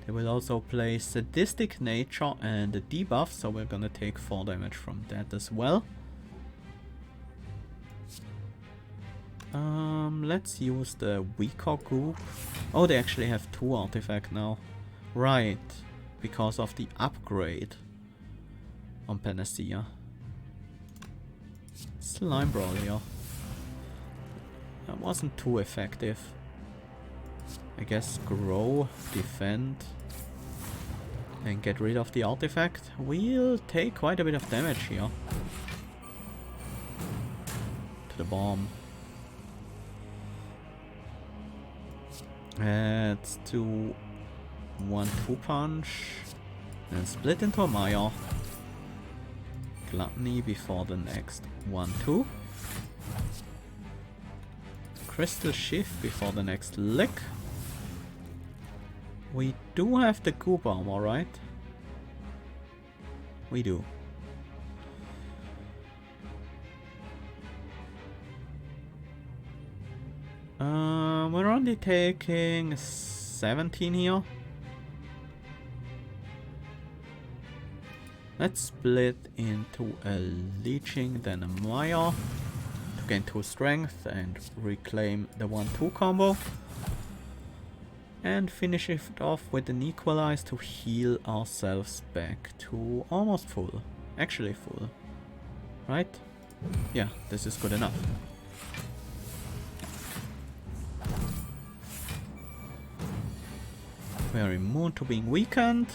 They will also play Sadistic Nature and a debuff, so we're gonna take 4 damage from that as well. Let's use the weaker Goop. Oh, they actually have 2 artifacts now. Right, because of the upgrade on Panacea. Slime Brawler. That wasn't too effective. I guess grow, defend, and get rid of the artifact. We'll take quite a bit of damage here. To the bomb. Let's do 1-2 punch. And split into a Maya. Gluttony before the next 1-2. Crystal Shift before the next lick. We do have the Goop Armor, right? We do. We're only taking 17 here. Let's split into a Leeching, then a Maya to gain 2 strength and reclaim the 1-2 combo. And finish it off with an equalize to heal ourselves back to almost full. Actually full. Right? Yeah, this is good enough. We are immune to being weakened.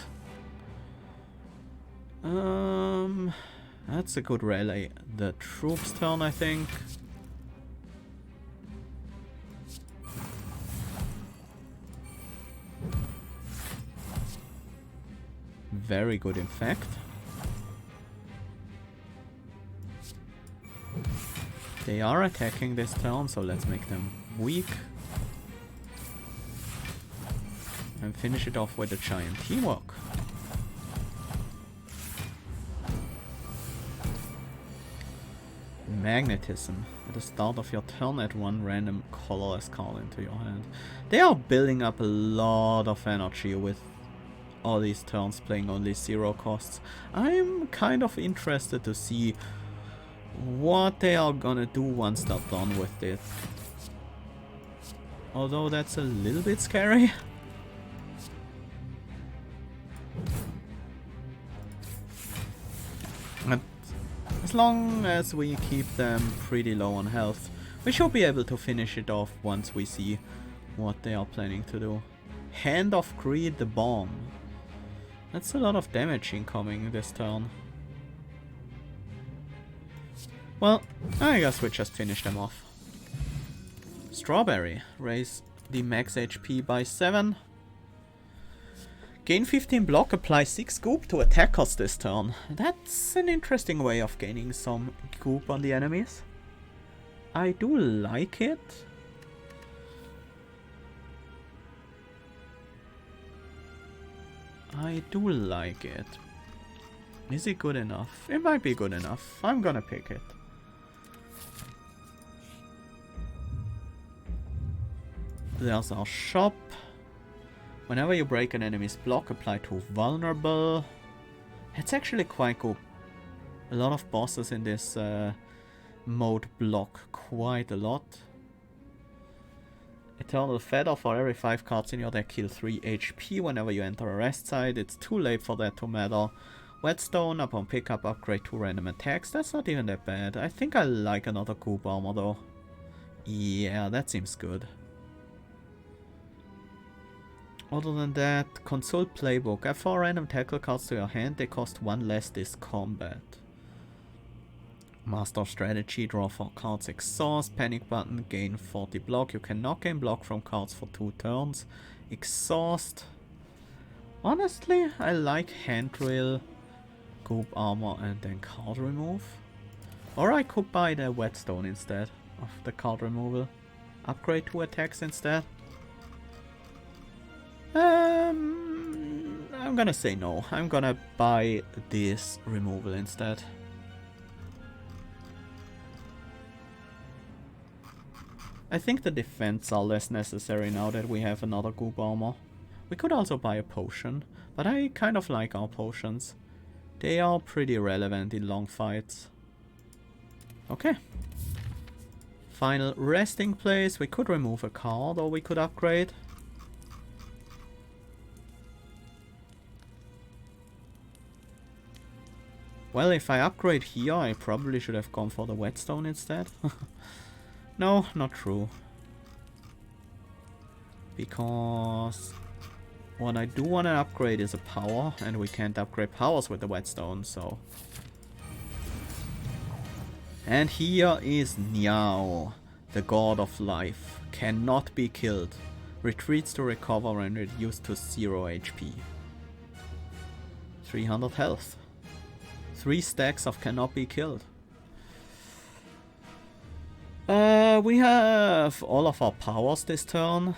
That's a good rally. The troops turn, I think. Very good, in fact. They are attacking this turn, so let's make them weak. And finish it off with a giant teamwork. Magnetism. At the start of your turn, add one random colorless card into your hand. They are building up a lot of energy with all these turns playing only 0 costs. I'm kind of interested to see what they are gonna do once they're done with it. Although that's a little bit scary. And as long as we keep them pretty low on health, we should be able to finish it off once we see what they are planning to do. Hand of Greed, the bomb. That's a lot of damage incoming this turn. Well, I guess we just finish them off. Strawberry. Raise the max HP by 7. Gain 15 block, apply 6 goop to attackers this turn. That's an interesting way of gaining some goop on the enemies. I do like it. I do like it. Is it good enough? It might be good enough. I'm gonna pick it. There's our shop. Whenever you break an enemy's block, apply to vulnerable. It's actually quite good. A lot of bosses in this mode block quite a lot. Eternal Feather. For every 5 cards in your deck, heal 3 HP whenever you enter a rest site. It's too late for that to matter. Whetstone. Upon pickup, upgrade 2 random attacks. That's not even that bad. I think I like another Goop armor though. Yeah, that seems good. Other than that, consult playbook. Add 4 random tackle cards to your hand. They cost 1 less this combat. Master strategy. Draw 4 cards. Exhaust. Panic button. Gain 40 block. You cannot gain block from cards for 2 turns. Exhaust. Honestly, I like hand drill, Goop armor, and then card remove. Or I could buy the whetstone instead of the card removal. Upgrade 2 attacks instead. I'm gonna say no. I'm gonna buy this removal instead. I think the defense are less necessary now that we have another Goop armor. We could also buy a potion, but I kind of like our potions. They are pretty relevant in long fights. Okay. Final resting place. We could remove a card or we could upgrade. Well, if I upgrade here, I probably should have gone for the whetstone instead. No, not true. Because what I do want to upgrade is a power, and we can't upgrade powers with the whetstone, so... And here is Niao, the god of life. Cannot be killed. Retreats to recover and reduced to 0 HP. 300 health. 3 stacks of cannot be killed. We have all of our powers this turn.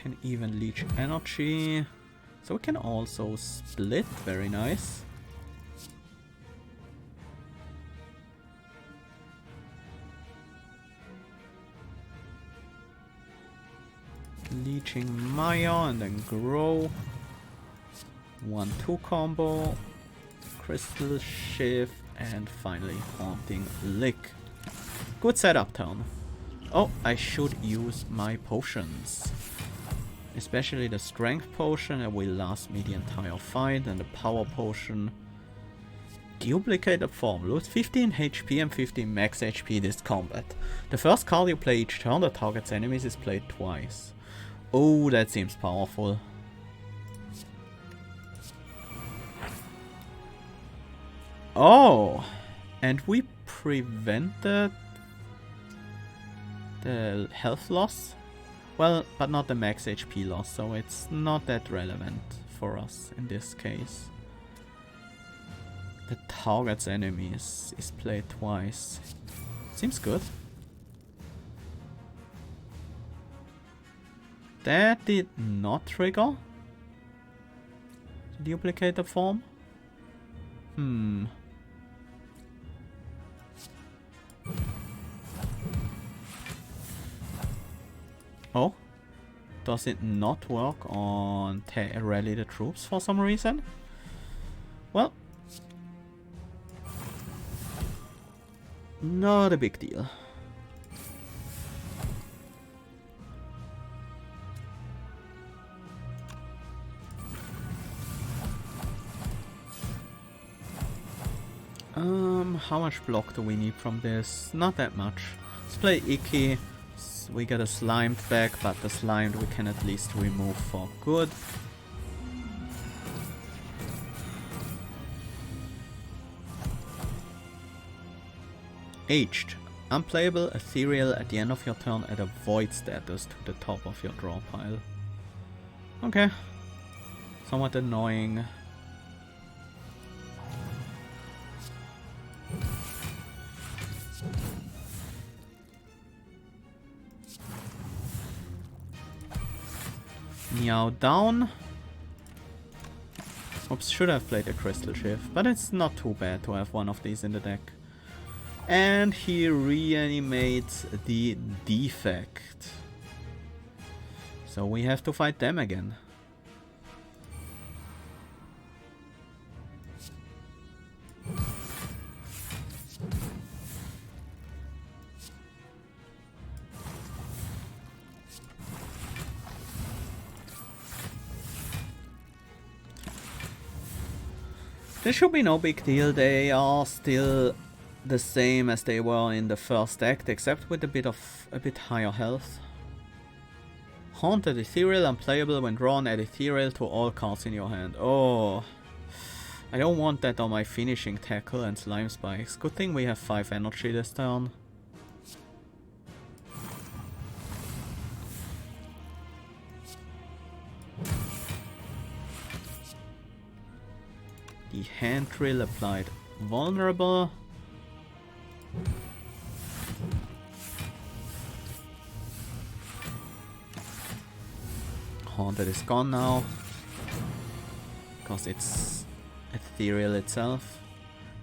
Can even leech energy. So we can also split, very nice. Leeching Maya and then grow. 1-2 combo. Crystal Shift and finally Haunting Lick. good setup turn. Oh, I should use my potions. Especially the strength potion, that will last me the entire fight, and the power potion. Duplicated form, lose 15 HP and 15 max HP this combat. The first card you play each turn that targets enemies is played twice. Oh, that seems powerful. Oh, and we prevented the health loss? Well, but not the max HP loss, so it's not that relevant for us in this case. The target's enemies is played twice. Seems good. That did not trigger the duplicator form. Oh, does it not work on rally the troops for some reason? Well, not a big deal. How much block do we need from this? Not that much. Let's play Icky. We get a slimed back, but the slimed we can at least remove for good. Aged. Unplayable ethereal at the end of your turn at a void status to the top of your draw pile. Okay. Somewhat annoying. Meow down. Oops, should have played a crystal shift, but it's not too bad to have one of these in the deck. And he reanimates the defect. So we have to fight them again. This should be no big deal. They are still the same as they were in the first act, except with a bit higher health. Haunted Ethereal, unplayable when drawn, add Ethereal to all cards in your hand. Oh, I don't want that on my finishing tackle and slime spikes. Good thing we have 5 energy this turn. The hand drill applied vulnerable. Haunted is gone now, because it's ethereal itself.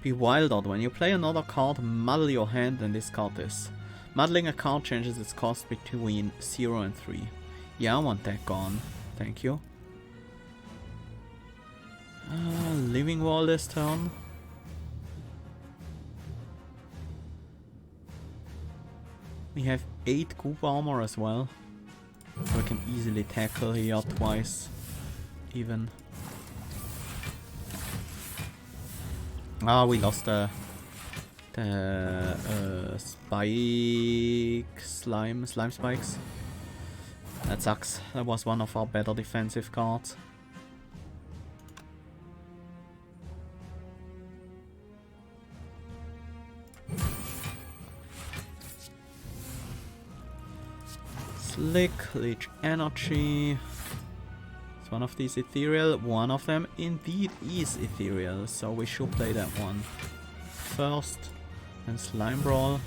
Bewildered. When you play another card, muddle your hand and discard this. Muddling a card changes its cost between 0 and 3. Yeah, I want that gone. Thank you. Living Wall this turn. We have 8 Goop armor as well. So we can easily tackle here twice. Even. Ah, we lost the slime spikes. That sucks. That was one of our better defensive cards. Slick, Leech Energy. Is one of these ethereal? One of them indeed is ethereal, so we should play that one first. And Slime Brawl.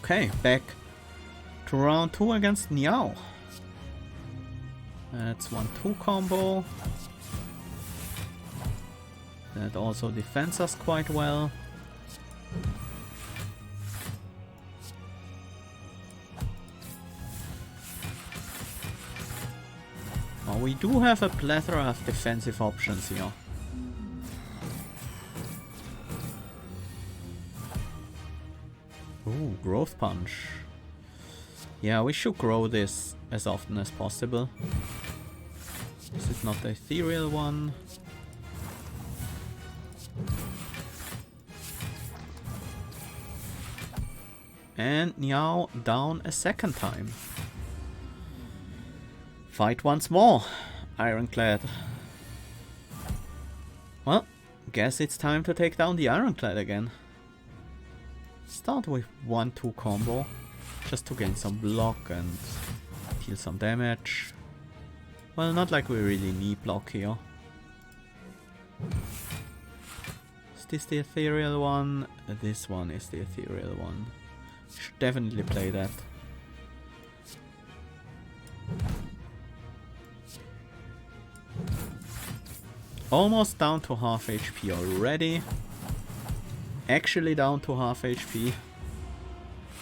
Okay, back to round 2 against Niao. That's 1-2 combo. That also defends us quite well. We do have a plethora of defensive options here. Ooh, growth punch. Yeah, we should grow this as often as possible. This is not the ethereal one. And Niao down a second time. Fight once more, Ironclad. Well, guess it's time to take down the Ironclad again. Start with 1-2 combo, just to gain some block and deal some damage. Well, not like we really need block here. Is this the ethereal one? This one is the ethereal one. Should definitely play that. Almost down to half HP already. Actually down to half HP.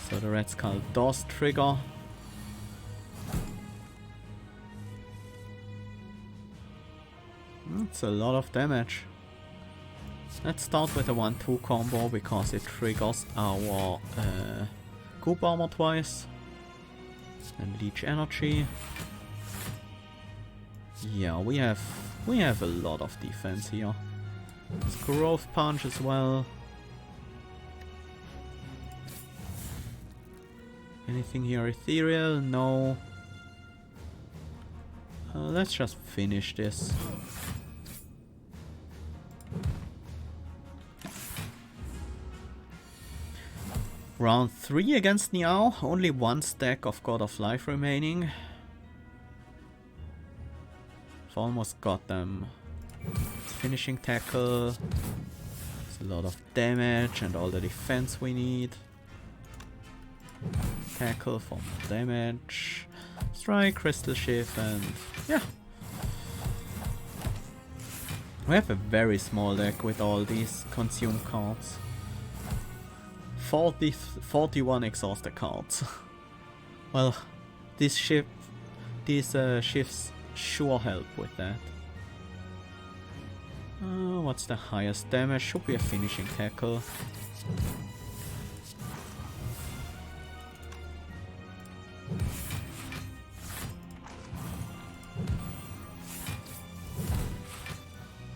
So the Red Skull does trigger. That's a lot of damage. Let's start with a 1-2 combo because it triggers our Goop armor twice. And leech energy. Yeah, we have a lot of defense here. It's growth punch as well. Anything here ethereal? No. Let's just finish this. Round 3 against Niao. Only one stack of God of Life remaining. I've almost got them. Finishing tackle. It's a lot of damage and all the defense we need. Tackle for more damage. Strike, crystal shift, and yeah. We have a very small deck with all these consume cards. 41 exhausted cards. Well, these shifts sure help with that. What's the highest damage? Should be a finishing tackle.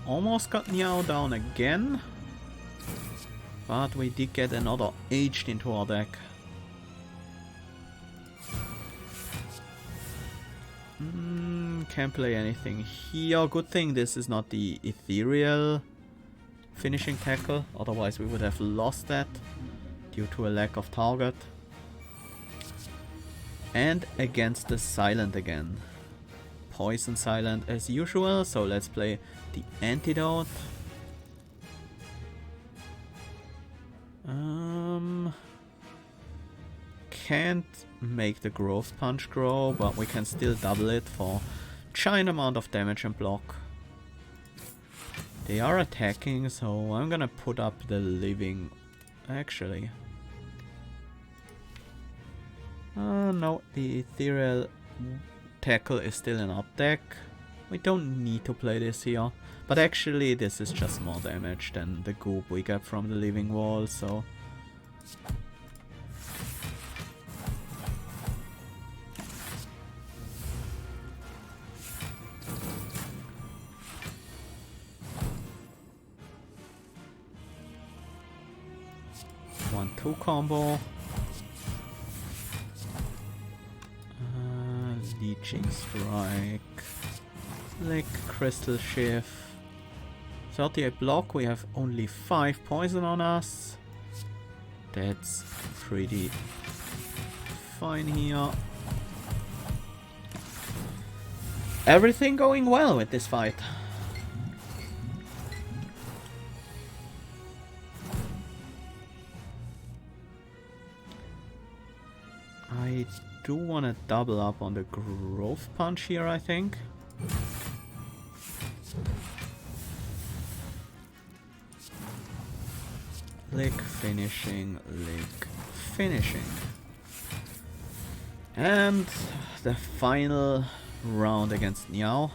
Almost got Niao down again. But we did get another aged into our deck. Can't play anything here. Good thing this is not the ethereal finishing tackle. Otherwise we would have lost that due to a lack of target. And against the silent again. Poison silent as usual. So let's play the antidote. Can't make the growth punch grow, but we can still double it for giant amount of damage and block. They are attacking, so I'm gonna put up the living. Actually, no, the ethereal tackle is still in our deck. We don't need to play this here, but actually this is just more damage than the goop we get from the living wall, so. One-two combo. Leeching strike. Lick, crystal shift. 38 block. We have only 5 poison on us. That's pretty fine here. Everything going well with this fight. I do want to double up on the growth punch here, I think. Lick, finishing, lick, finishing. And the final round against Niao.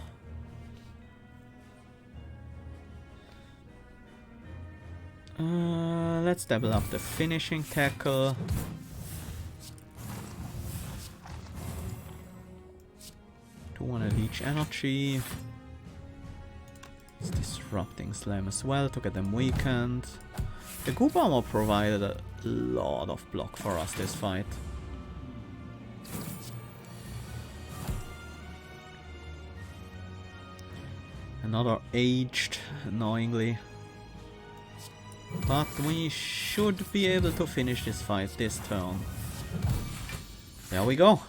Let's double up the finishing tackle. Do want to leech energy. It's disrupting slam as well to get them weakened. The Goop armor provided a lot of block for us this fight. Another aged, annoyingly. But we should be able to finish this fight this turn. There we go.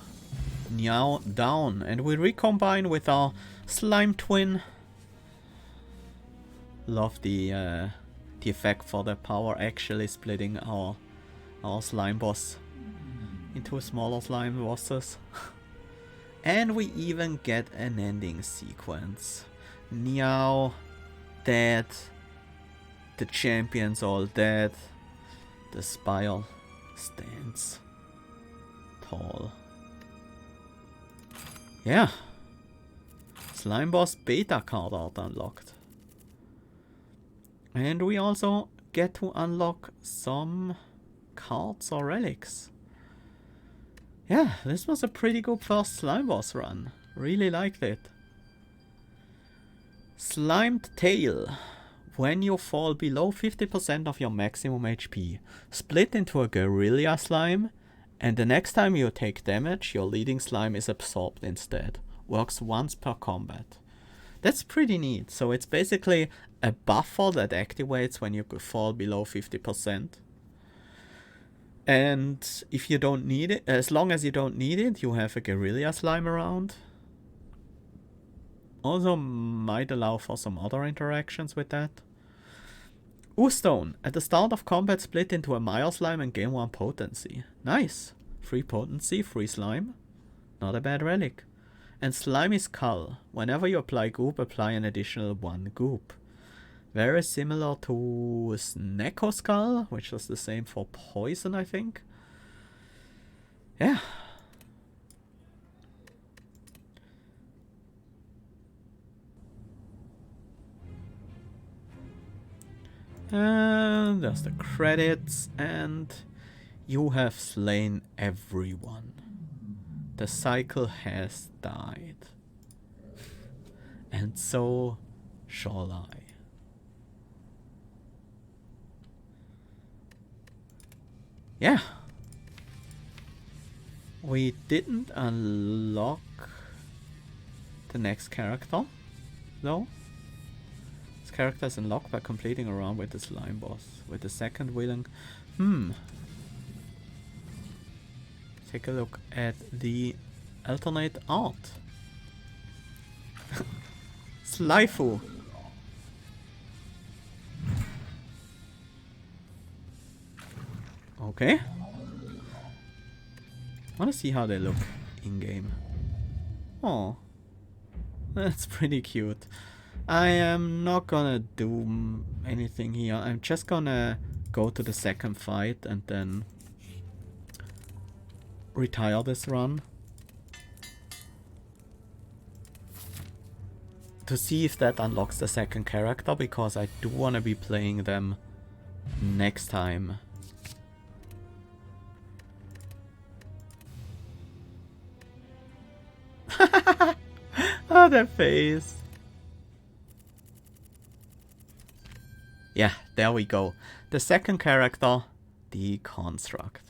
Now down. And we recombine with our slime twin. Love the effect for the power actually splitting our slime boss into smaller slime bosses. And we even get an ending sequence. Now dead. The champions all dead. The Spire stands tall. Yeah. Slime boss beta card art unlocked. And we also get to unlock some cards or relics. Yeah, this was a pretty good first slime boss run. Really liked it. Slimed Tail. When you fall below 50% of your maximum HP, split into a Guerrilla Slime, and the next time you take damage, your leading slime is absorbed instead. Works once per combat. That's pretty neat. So it's basically a buffer that activates when you fall below 50%. And if you don't need it, as long as you don't need it, you have a Guerrilla Slime around. Also might allow for some other interactions with that. Oostone. At the start of combat, split into a Mire Slime and gain 1 potency. Nice. Free potency, free slime. Not a bad relic. And Slimy Skull. Whenever you apply Goop, apply an additional 1 Goop. Very similar to Snecko Skull, which was the same for poison, I think. Yeah. And there's the credits, and you have slain everyone. The cycle has died. And so shall I. Yeah. We didn't unlock the next character, though. This character is unlocked by completing a round with the slime boss. With the second wheeling. Take a look at the alternate art. Slifu. Okay. Wanna see how they look in game. Oh, that's pretty cute. I am not gonna do anything here. I'm just gonna go to the second fight and then retire this run to see if that unlocks the second character, because I do want to be playing them next time. Oh, that face. Yeah, there we go. The second character, the Construct.